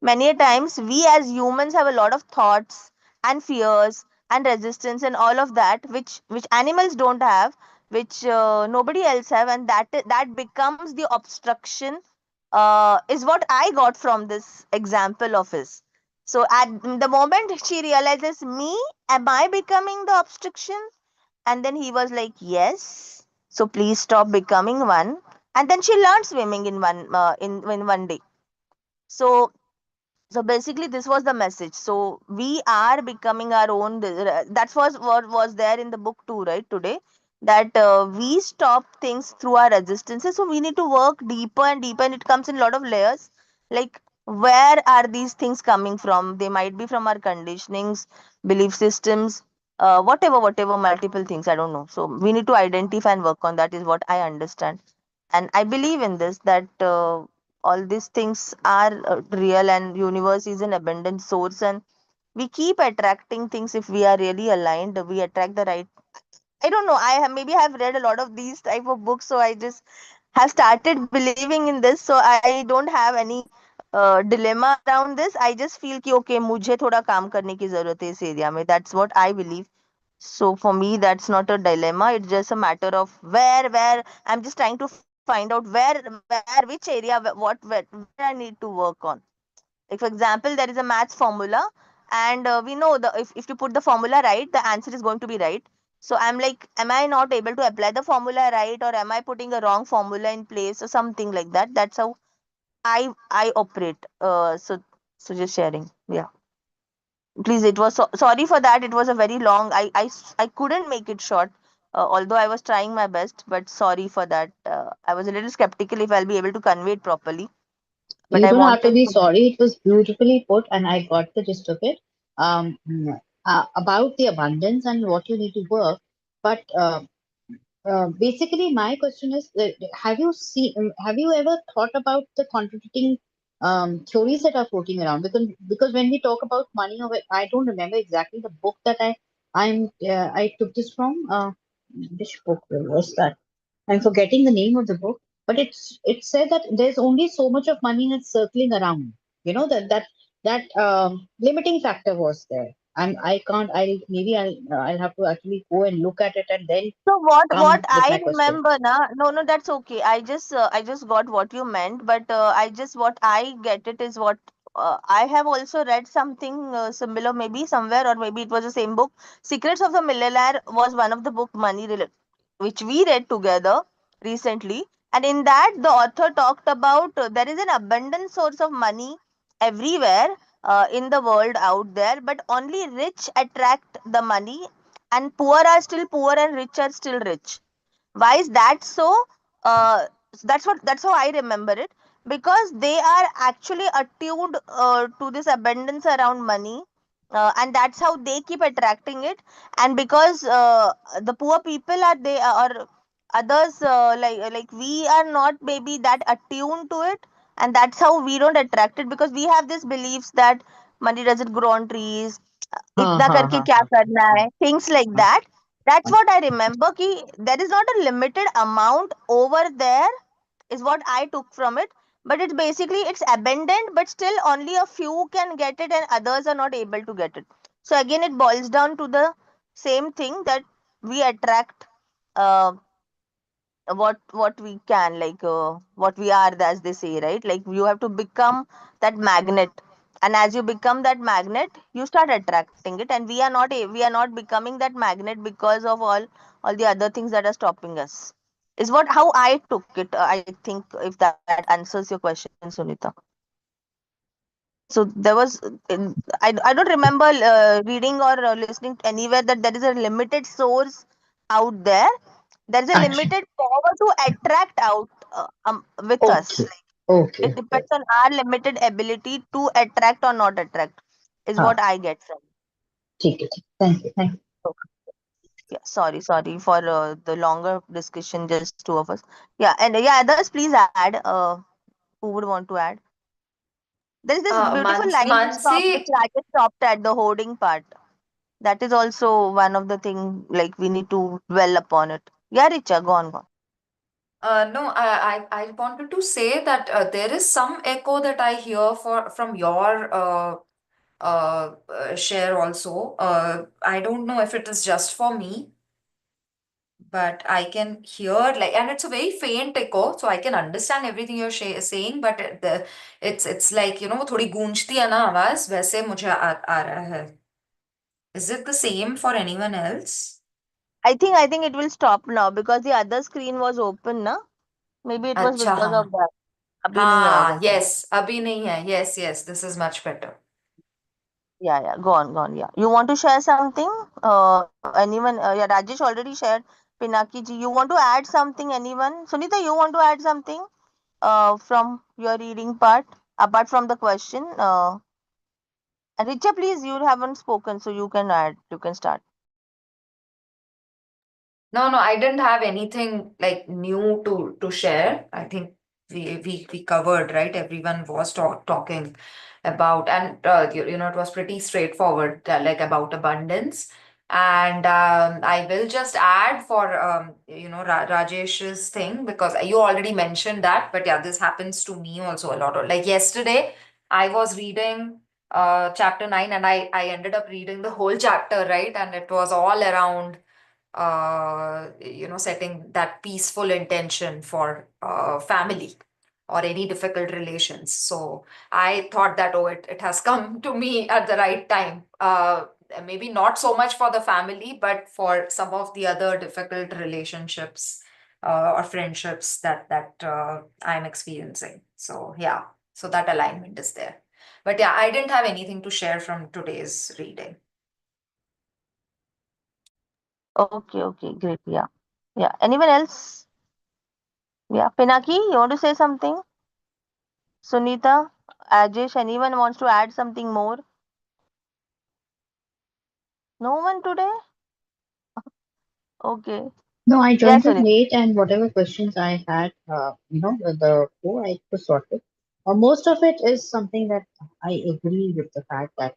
many a times we as humans have a lot of thoughts and fears and resistance and all of that, which animals don't have, which nobody else have, and that becomes the obstruction. Is what I got from this example of his. So at the moment she realizes, me, am I becoming the obstruction? And then he was like, yes. So please stop becoming one. And then she learned swimming in in 1 day. So basically this was the message. So we are becoming our own. That's was what was there in the book too, right? Today, that we stop things through our resistances. So we need to work deeper and deeper, and it comes in a lot of layers. Like, where are these things coming from? They might be from our conditionings, belief systems, whatever, multiple things, I don't know. So we need to identify and work on that, is what I understand. And I believe in this, that all these things are real, and universe is an abundant source, and we keep attracting things. If we are really aligned, we attract the right. I don't know, maybe I have read a lot of these type of books, so I just have started believing in this. So I don't have any dilemma around this. I just feel कि okay, मुझे थोड़ा काम करने की जरूरत है इस area में. That's what I believe. So for me, that's not a dilemma. It's just a matter of where I'm just trying to find out which area, where I need to work on. Like for example, there is a maths formula, and we know the if you put the formula right, the answer is going to be right. So I'm like, am I not able to apply the formula right, or am I putting a wrong formula in place, or something like that? That's how I operate. So just sharing. Yeah. Please, it was sorry for that. It was a very long. I couldn't make it short. Although I was trying my best, but sorry for that. I was a little skeptical if I'll be able to convey it properly. But You I don't have to wanted be to. sorry. It was beautifully put, and I got the gist of it. About the abundance and what you need to work. But basically, my question is: have you ever thought about the contradicting theories that are floating around? Because when we talk about money, I don't remember exactly the book that I took this from. Which book was that? I'm forgetting the name of the book, but it said that there's only so much of money that's circling around. You know that limiting factor was there, and I can't. I'll have to actually go and look at it and then So what come with I my question. remember na, no, that's okay. I just got what you meant, but I just what I get it is what I have also read something similar, maybe somewhere, or maybe it was the same book. Secrets of the Millionaire was one of the book money related, which we read together recently, and in that the author talked about there is an abundant source of money everywhere in the world out there, but only rich attract the money, and poor are still poor and rich are still rich. Why is that so? uh, that's how I remember it, because they are actually attuned to this abundance around money, and that's how they keep attracting it. And because the poor people are they or others, like we are not maybe that attuned to it, and that's how we don't attract it, because we have this beliefs that money doesn't grow on trees, Ha इतना ha करके ha क्या ha. करना है, things like Ha, that. That's ha. what I remember, ki there is not a limited amount over there, is what I took from it. But it's basically it's abundant, but still only a few can get it and others are not able to get it. So again, it boils down to the same thing, that we attract uh, what we can, like what we are, as they say, right? Like you have to become that magnet, and as you become that magnet, you start attracting it. And we are not becoming that magnet because of all the other things that are stopping us, is what how I took it. I think if that answers your question, Sunita. So there was I don't remember reading or listening anywhere that there is a limited source out there. There is a Acha. limited power to attract out with us. Okay. Okay. It Okay. depends on our limited ability to attract or not attract, is हाँ what I get from. ठीक है ठीक. Thank you. Thank you. Okay. Yeah, sorry for the longer discussion, just two of us. Yeah, and yeah, others please add. Who would want to add? There is this beautiful line which Mansi, Rajesh stopped at the hoarding part. That is also one of the thing, like we need to dwell upon it. Yeah, Richa, go on, go on. no, I wanted to say that there is some echo that I hear from your share also. I don't know if it is just for me, but I can hear like, and it's a very faint echo, so I can understand everything you're saying, but it's like थोड़ी गूंजती है ना आवाज वैसे मुझे आ रहा है. Is it the same for anyone else? I think it will stop now because the other screen was open, na? Maybe it was अच्छा because हाँ of that. अभी नहीं आएगा हाँ शायद. yes अभी नहीं है. Yes, this is much better. Yeah. Go on. Yeah. You want to share something? Anyone? Yeah, Rajesh already shared. Pinaki ji, you want to add something? Anyone? Sunita, you want to add something? From your reading part, apart from the question. And Richa, please, you haven't spoken, so you can add. You can start. No, I didn't have anything like new to share. I think we covered, right? Everyone was talking about, and it was pretty straightforward, like about abundance. And I will just add for Rajesh's thing, because you already mentioned that, but yeah, this happens to me also a lot. Like yesterday, I was reading chapter 9, and I ended up reading the whole chapter, right? And it was all around setting that peaceful intention for family or any difficult relations. So I thought that, oh, it has come to me at the right time. Maybe not so much for the family, but for some of the other difficult relationships or friendships that I'm experiencing. So yeah, so that alignment is there. But yeah, I didn't have anything to share from today's reading. Okay, okay, great. Yeah. Yeah. Anyone else? Yeah. Pinaki, you want to say something? Sunita, Ajesh, anyone wants to add something more? No one today? Okay. No, I Yeah, joined it Sunita. late, and whatever questions I had, the flow I was sorted. Most of it is something that I agree with the fact that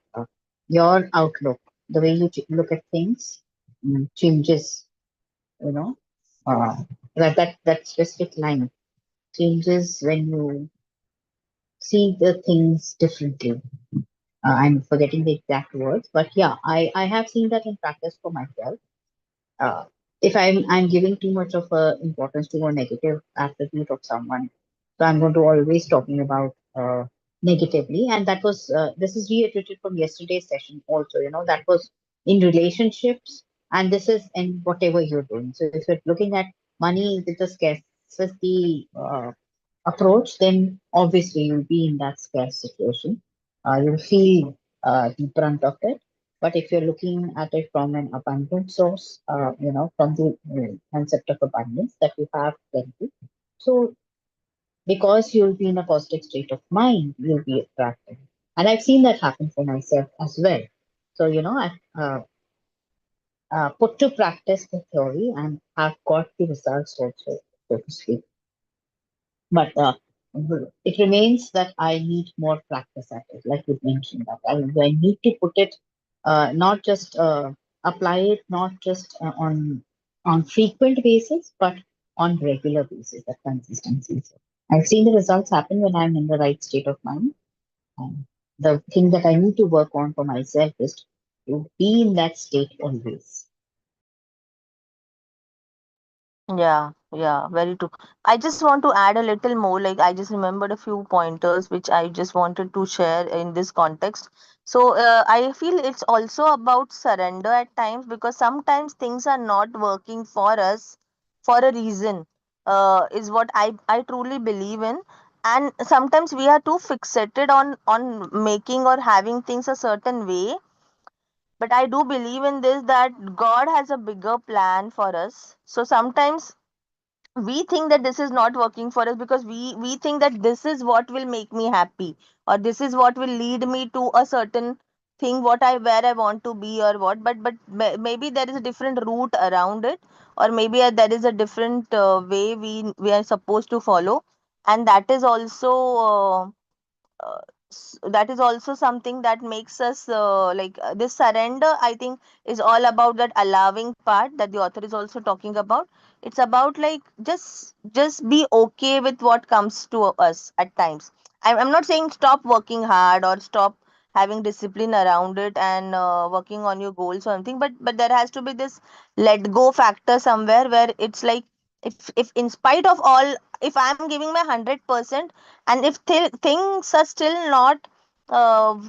your outlook, the way you look at things, changes. You know, uh, that specific line changes when you see the things differently. I'm forgetting the exact words, but yeah, I have seen that in practice for myself. uh, if I'm giving too much of importance to a negative attribute of someone, so I'm going to always talking about negatively, and that was this is reiterated from yesterday's session also. That was in relationships, and this is in whatever you're doing. So if you're looking at money with the scarcity approach, then obviously you'll be in that scarce situation. You'll feel the brunt of it. But if you're looking at it from an abundant source, from the concept of abundance that you have plenty, so because you'll be in a positive state of mind, you'll be attractive. And I've seen that happen for myself as well. So, I put to practice the theory and have got the results also, so to speak. But it remains that I need more practice at it, like you mentioned that I need to put it, not just apply it, not just on frequent basis, but on regular basis, that consistency. So I've seen the results happen when I'm in the right state of mind. And the thing that I need to work on for myself is to be in that state always. Yeah, yeah, very true. I just want to add a little more. Like, I just remembered a few pointers which I just wanted to share in this context. So, I feel it's also about surrender at times, because sometimes things are not working for us for a reason, is what I truly believe in. And sometimes we are too fixated on making or having things a certain way. But I do believe in this, that God has a bigger plan for us. So sometimes we think that this is not working for us because we think that this is what will make me happy, or this is what will lead me to a certain thing, where I want to be, or what. But maybe there is a different route around it, or maybe there is a different way we are supposed to follow. And that is also that is also something that makes us this surrender, I think, is all about that allowing part that the author is also talking about. It's about, like, just be okay with what comes to us at times. I'm not saying stop working hard or stop having discipline around it and working on your goals or something, but there has to be this let go factor somewhere, where it's like, if in spite of all, if I'm giving my 100%, and if things are still not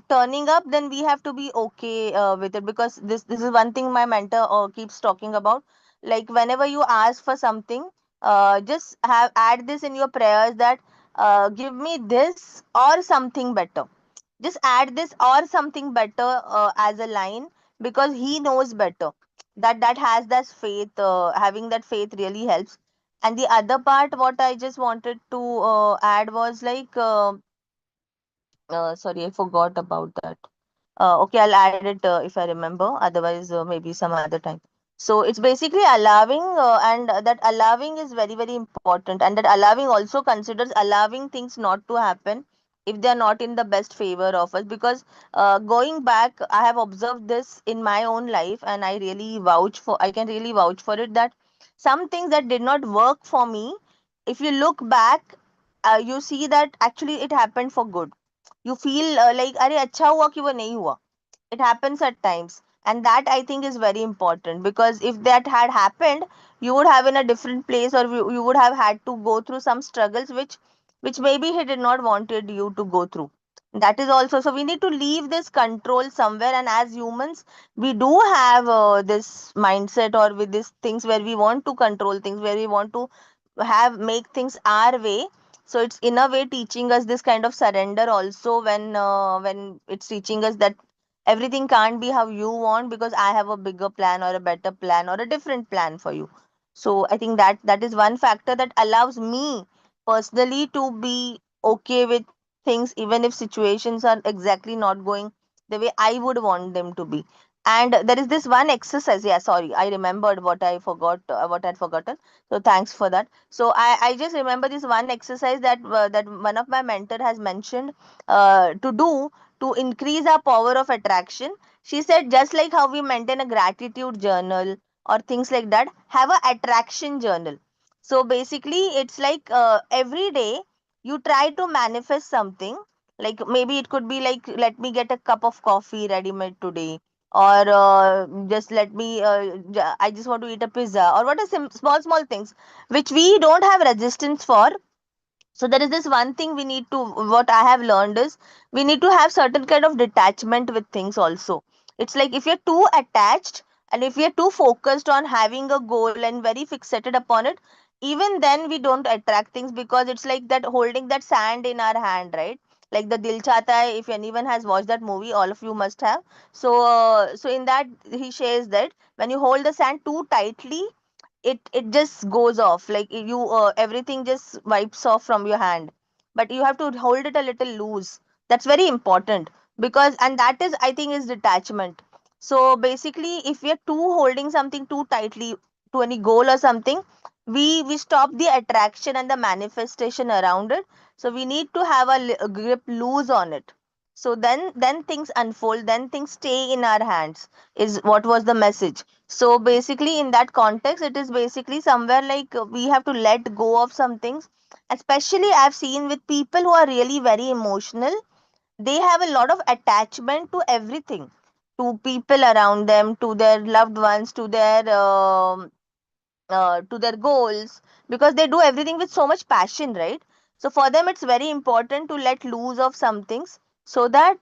turning up, then we have to be okay with it. Because this is one thing my mentor keeps talking about. Like, whenever you ask for something, just have add this in your prayers, that give me this or something better. Just add this or something better as a line, because he knows better. That has that faith. Having that faith really helps. And the other part, what I just wanted to add was, like, sorry, I forgot about that. Okay, I'll add it if I remember. Otherwise, maybe some other time. So it's basically allowing, and that allowing is very, very important. And that allowing also considers allowing things not to happen, if they are not in the best favor of us. Because going back, I have observed this in my own life, and I can really vouch for it, that some things that did not work for me, if you look back, you see that actually it happened for good. You feel like अरे अच्छा हुआ कि वो नहीं हुआ. It happens at times, and that I think is very important, because if that had happened, you would have in a different place, or you would have had to go through some struggles which maybe he did not wanted you to go through. That is also, so we need to leave this control somewhere, and as humans we do have this mindset, or with these things where we want to control things, where we want to have make things our way. So it's in a way teaching us this kind of surrender also, when it's teaching us that everything can't be how you want, because I have a bigger plan, or a better plan, or a different plan for you. So I think that is one factor that allows me personally to be okay with things, even if situations are exactly not going the way I would want them to be. And there is this one exercise. Yeah, sorry, I remembered what I forgot, what I'd forgotten. So thanks for that. So I just remember this one exercise that one of my mentor has mentioned to do, to increase our power of attraction. She said, just like how we maintain a gratitude journal or things like that, have a attraction journal. So basically, it's like every day you try to manifest something. Like maybe it could be like, let me get a cup of coffee ready made today, or just let me, I just want to eat a pizza, or what are some small, small things which we don't have resistance for. So there is this one thing we need to, what I have learned is, we need to have certain kind of detachment with things also. It's like if you're too attached, and if you're too focused on having a goal and very fixated upon it, even then we don't attract things, because it's like that holding that sand in our hand, right? Like the Dil Chahta Hai, if anyone has watched that movie, all of you must have. So so in that he shares that when you hold the sand too tightly, it just goes off, like you everything just wipes off from your hand. But you have to hold it a little loose. That's very important, because, and that is, I think, is detachment. So basically, if we are too holding something too tightly to any goal or something, we stop the attraction and the manifestation around it. So we need to have a grip loose on it. So then things unfold, then things stay in our hands, is what was the message. So basically, in that context, it is basically somewhere like we have to let go of some things. Especially, I've seen with people who are really very emotional, they have a lot of attachment to everything, to people around them, to their loved ones, to their goals, because they do everything with so much passion, right? So for them it's very important to let loose of some things, so that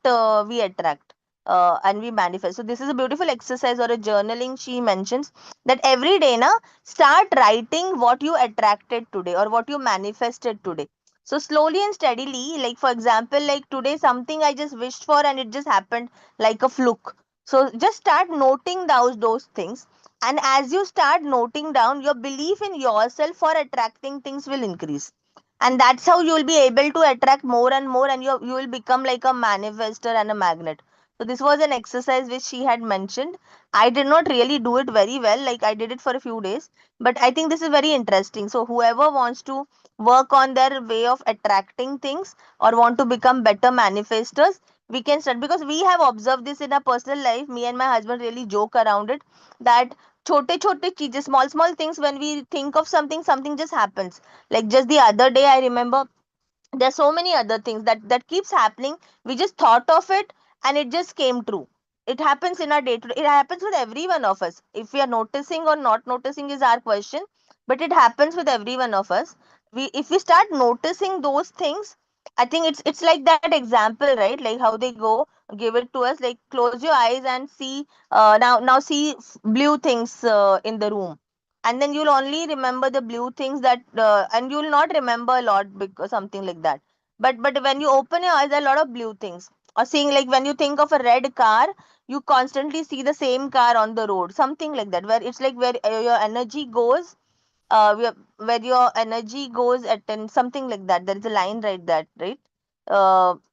we attract and we manifest. So this is a beautiful exercise or a journaling. She mentions that every day na, start writing what you attracted today or what you manifested today. So slowly and steadily, like for example, like today something I just wished for and it just happened like a fluke. So just start noting those things, and as you start noting down, your belief in yourself for attracting things will increase. And that's how you will be able to attract more and more, and you will become like a manifester and a magnet. So this was an exercise which she had mentioned. I did not really do it very well, like I did it for a few days, but I think this is very interesting. So whoever wants to work on their way of attracting things or want to become better manifestors, we can start, because we have observed this in our personal life. Me and my husband really joke around it, that छोटे छोटे चीजें, small small things, when we think of something, something just happens. Like just the other day, I remember there's so many other things that keeps happening. We just thought of it and it just came true. It happens in our day to day. It happens with every one of us. If we are noticing or not noticing is our question, but it happens with every one of us. We, if we start noticing those things, I think it's like that example, right? Like how they go give it to us, like close your eyes and see, now see blue things in the room, and then you'll only remember the blue things, that and you'll not remember a lot, because something like that. But when you open your eyes, there are a lot of blue things. Or seeing, like when you think of a red car, you constantly see the same car on the road, something like that, where it's like where your energy goes, where your energy goes at, and something like that. There is a line, right? That, right?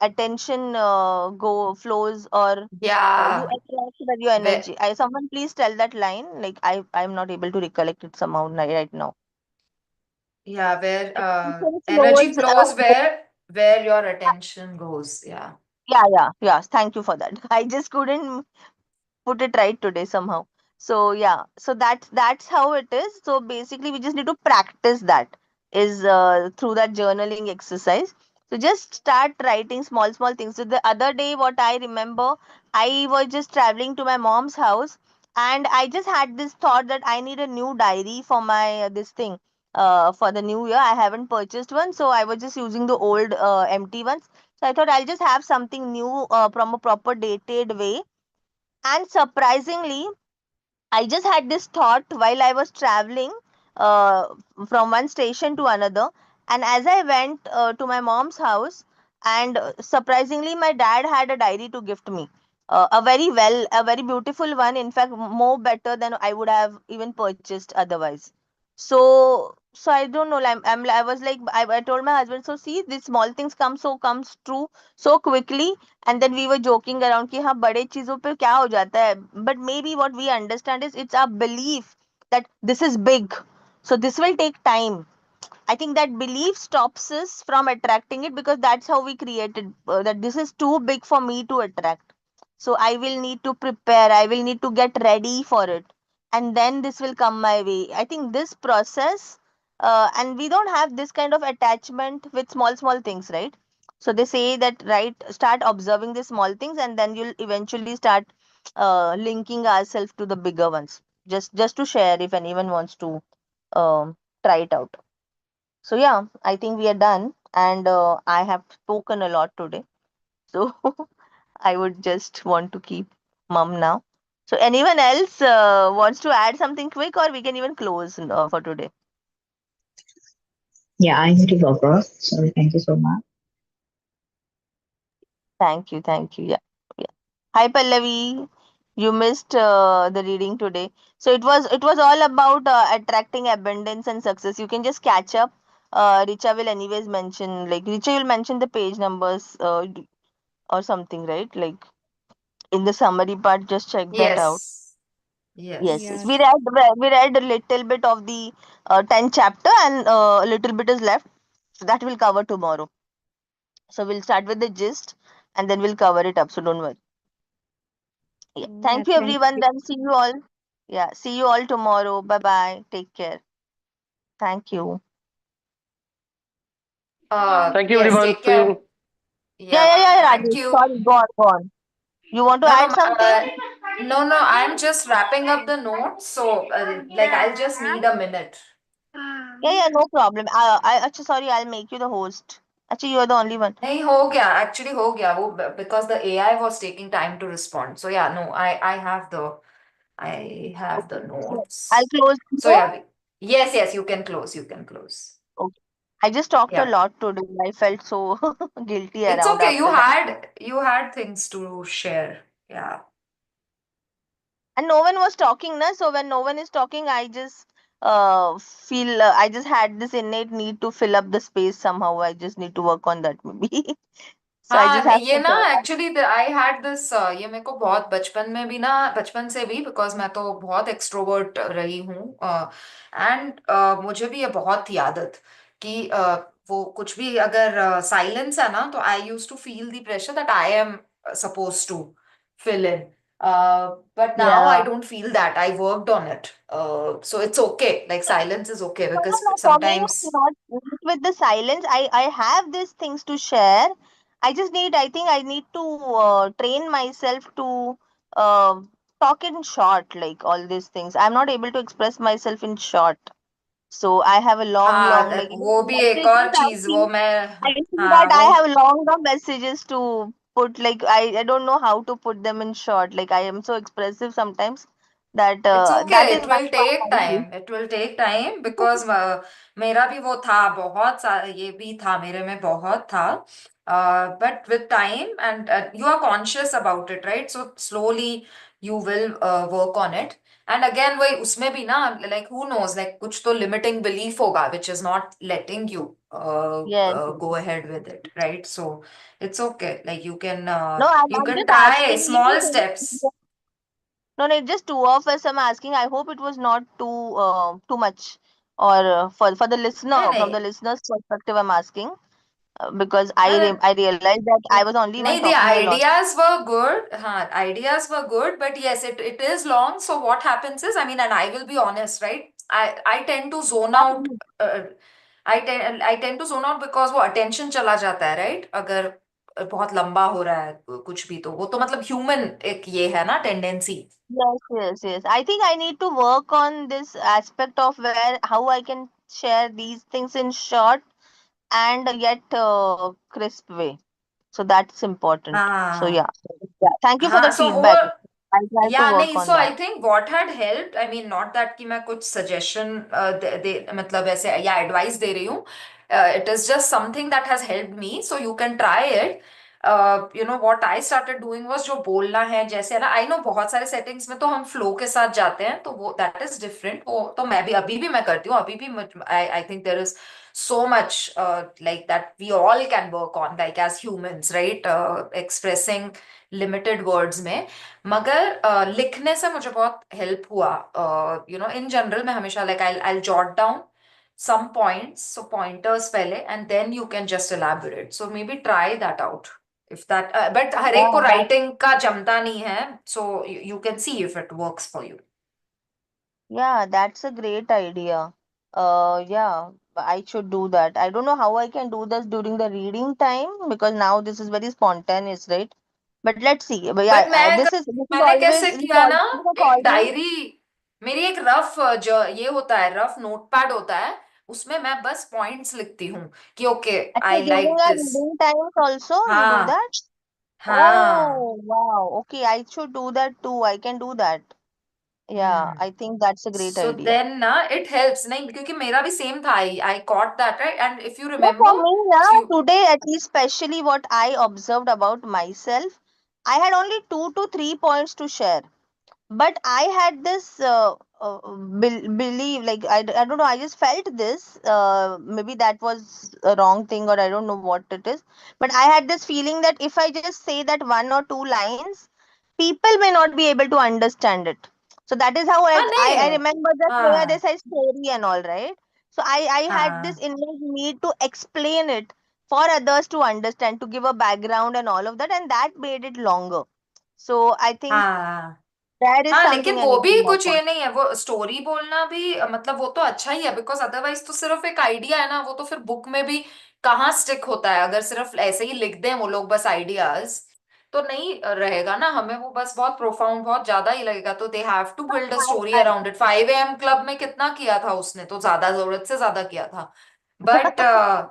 Attention go flows, or you Yeah, attract where your where energy. Someone please tell that line. Like I'm not able to recollect it somehow right now. yeah, where Attention energy flows. flows where where your attention goes. Yeah. Yeah. Thank you for that. I just couldn't put it right today somehow. So yeah, so that's how it is. So basically we just need to practice that is through that journaling exercise. So just start writing small things. So the other day what I remember, I was just traveling to my mom's house, and I just had this thought that I need a new diary for my this thing for the new year. I haven't purchased one, so I was just using the old empty ones. So I thought I'll just have something new from a proper dated way. And surprisingly, I just had this thought while I was traveling uh, from one station to another. And as I went to my mom's house, and surprisingly, my dad had a diary to gift me. A very beautiful one. In fact, more better than I would have even purchased otherwise. So I don't know. I was like, I told my husband, so see, these small things comes true so quickly. And then we were joking around कि हाँ बड़े चीजों पे क्या हो जाता है. But maybe what we understand is it's our belief that this is big, so this will take time. I think that belief stops us from attracting it, because that's how we created that this is too big for me to attract. So I will need to prepare, I will need to get ready for it, and then this will come my way. I think this process, and we don't have this kind of attachment with small things, right? So they say that, right, start observing the small things, and then you'll eventually start linking ourselves to the bigger ones. Just to share, if anyone wants to try it out. So yeah, I think we are done, and I have spoken a lot today. So I would just want to keep mum now. So anyone else wants to add something quick, or we can even close for today. Yeah, I need to go off. So thank you so much. Thank you. Yeah. Hi Pallavi, you missed the reading today. So it was all about attracting abundance and success. You can just catch up. Richa will anyways mention, like Richa will mention the page numbers or something, right? Like in the summary part, just check that out. Yes. Yes. Yes. We read a little bit of the 10th chapter, and a little bit is left. So that will cover tomorrow. So we'll start with the gist, and then we'll cover it up. So don't worry. Yeah. Yeah, Thank you, thank everyone. you. Then see you all. Yeah. See you all tomorrow. Bye bye. Take care. Thank you. Thank you, Yes, everyone. take See care. you. Yeah, Yeah, thank Rajesh. you. Sorry. Go on. Go on. You want to No, no, add something? no, I'm just wrapping up the notes. So, like, I'll just need a minute. Yeah. No problem. Actually, sorry. I'll make you the host. Actually, you're the only one. नहीं हो गया actually हो गया वो because the AI was taking time to respond. So yeah, no, I have the So I'll notes. close the So door. yeah, yes, you can close. You can close. Okay. I just talked a Yeah, lot today. I felt so guilty it's around okay. after that. You had things to share. Yeah. And no one was talking, na. So when no one is talking, I just feel I just had this innate need to fill up the space somehow. I just need to work on that maybe. So I just हाँ have ये to ना talk. Actually I had this ये मेरे को बहुत बचपन में भी ना बचपन से भी बिकॉज मैं तो बहुत एक्सट्रोवर्ट रही हूँ एंड मुझे भी ये बहुत थी आदत कि वो कुछ भी अगर साइलेंस है ना तो I use to feel the pressure that I am suppose to fill in but now I Yeah. don't feel that. I worked on it. So it's okay. Like silence is okay No, no, because no, for me, sometimes not with the silence. I have these things to share. I think I need to train myself to uh, talk in short, like all these things. I'm not able to express myself in short. So I have a long, हाँ like वो भी एक messages. और चीज वो मैं I see हाँ that I वो have long messages to put. Like I don't know how to put them in short. Like I am so expressive sometimes that it's okay that is it my will part take I feel. Time it will take time because मेरा भी वो था बहुत सा ये भी था मेरे में बहुत था but with time and you are conscious about it right so slowly you will work on it and again वही उसमें भी ना लाइक हु नोज लाइक कुछ तो लिमिटिंग बिलीफ होगा which is not letting you Yes. go ahead with it right so it's okay like No, you I'm can just try asking small you. steps. No, no, just two of us. I'm asking. I hope it was not too much, or for the listener, नहीं from नहीं the listener's perspective, I'm asking. because Uh, I realized that I was only one नहीं, the talking a lot. ideas were good. Ideas were good, but yes, it is long. So what happens is, I mean, and I will be honest, right? I tend to zone out. Uh, I tend to zone out because वो attention चला जाता है, right? अगर बहुत लंबा हो रहा है कुछ भी, तो वो तो मतलब human एक ये है ना tendency. Yes, yes, yes. I think I need to work on this aspect of where how I can share these things in short and yet crisp way. So that's important. So हाँ, yeah, yeah. Thank you for the हाँ. So feedback. वो I'll try to या work नहीं, on so that. I think what had helped, I mean not that कि मैं कुछ suggestion दे मतलब ऐसे या एडवाइस दे रही हूँ. It is just something that has helped me, so you can try it. You know what I started doing was, जो बोलना है जैसे है ना, आई नो बहुत सारे सेटिंग्स में तो हम फ्लो के साथ जाते हैं, तो वो दैट इज डिफरेंट. वो तो मैं भी अभी भी मैं करती हूँ, अभी भी I I think there is so much like that we all can work on, like as humans, right? Expressing limited words में. मगर लिखने से मुझे बहुत हेल्प हुआ. यू नो इन जनरल मैं हमेशा like I jot down some points, so pointers पहले, and then you can just elaborate. So maybe try that out if that. But हर एक Yeah, को that writing का जमता नहीं है, so you can see if it works for you. yeah, that's a great idea. Yeah, I should do that. I don't know how I can do this during the reading time because now this is very spontaneous, right? But let's see. But But yeah, मैं this is मैंने always कैसे किया ना, this is एक always diary, मेरी एक rough जो ये होता है, रफ नोटपैड होता है, उसमें मैं बस पॉइंट्स लिखती हूँ कि okay actually I during like our this. reading times also you do हाँ, that? हाँ. Oh, wow. Okay, I should do that too. I can do that. Yeah, hmm. I think that's a great So idea. then ना it helps नहीं, क्योंकि मेरा भी same था, I caught that, right? And if you Yeah, for remember, me, yeah, few. today at least, especially what I observed about myself, I had only 2 to 3 points to share. But I had this belief, like I don't know, I just felt this. Maybe that was a wrong thing, or I don't know what it is. But I had this feeling that if I just say that 1 or 2 lines, people may not be able to understand it. So that is how हाँ I नहीं. remember that where they हाँ, say story and all, right? So I had this हाँ, innate need to explain it for others to understand, to give a background and all of that, and that made it longer. So I think हाँ. that is हाँ, लेकिन something I वो need to भी work कुछ on. ये नहीं है, वो स्टोरी बोलना भी मतलब वो तो अच्छा ही है, बिकॉज अदरवाइज तो सिर्फ एक आइडिया है ना, वो तो फिर बुक में भी कहाँ स्टिक होता है, अगर सिर्फ ऐसे ही लिख दें वो लोग बस आइडियाज, तो नहीं रहेगा ना, हमें वो बस बहुत प्रोफाउंड बहुत ज्यादा ही लगेगा. तो they have to build a story I around it. 5 AM club में कितना किया था उसने, तो ज्यादा, जरूरत से ज्यादा किया था. But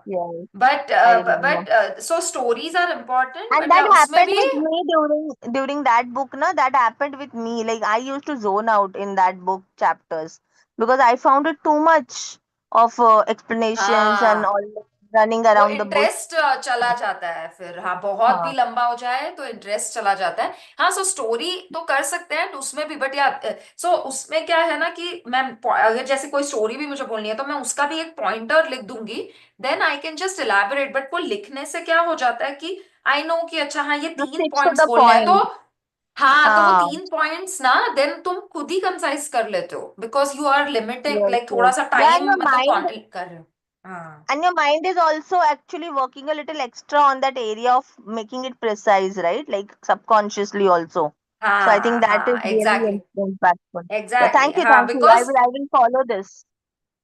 yes, but I remember. But so stories are important, And but yeah that उसमें happened भी. with me during that book, na. That happened with me. Like I used to zone out in that book chapters because I found it too much of explanations and हाँ, all running वो around the bush. Interest चला जाता है फिर. हाँ, बहुत भी हाँ, लंबा हो जाए तो इंटरेस्ट चला जाता है. हाँ, सो स्टोरी तो कर सकते हैं उसमें भी, बट यार सो उसमें क्या है ना कि मैं अगर जैसे कोई स्टोरी भी मुझे बोलनी है तो मैं उसका भी एक पॉइंटर लिख दूंगी, then I can just elaborate. But वो लिखने से क्या हो जाता है कि आई नो कि अच्छा हाँ ये to 3 पॉइंट्स the बोलने हैं, तो point. हाँ, तो वो हाँ, 3 पॉइंट्स ना देन तुम खुद ही कंसाइज कर लेते हो, because you are limiting, yes, like थोड़ा yes. सा Yeah, टाइम मतलब कर रहे हो. हाँ, and your mind is also actually working a little extra on that area of making it precise, right? Like subconsciously also. So I think हाँ, that is हाँ, really exactly, impactful. Yeah, exactly. thank you, हाँ, thank you. Because I will follow this.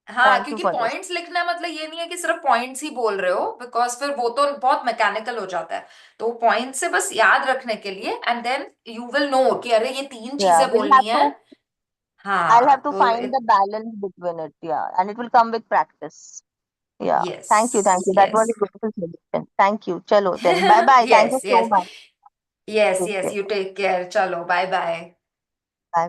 हाँ, Thank you क्योंकि for this. Points लिखना मतलब ये नहीं है कि सिर्फ पॉइंट्स ही बोल रहे हो, बिकॉज फिर वो तो बहुत मैकेनिकल हो जाता है. तो पॉइंट से बस याद रखने के लिए, and then you will know कि अरे ये 3 चीजें Yeah, बोलनी है. I'll हाँ, have to तो find the balance between it. Yeah, and it will come with practice. Yeah, yes, thank you, thank you. That was yes. a beautiful suggestion. Thank you. Chalo then. Bye bye. Thank you yes, so yes, much. Yes, Take yes. care. You take care. चलो, bye bye. Bye.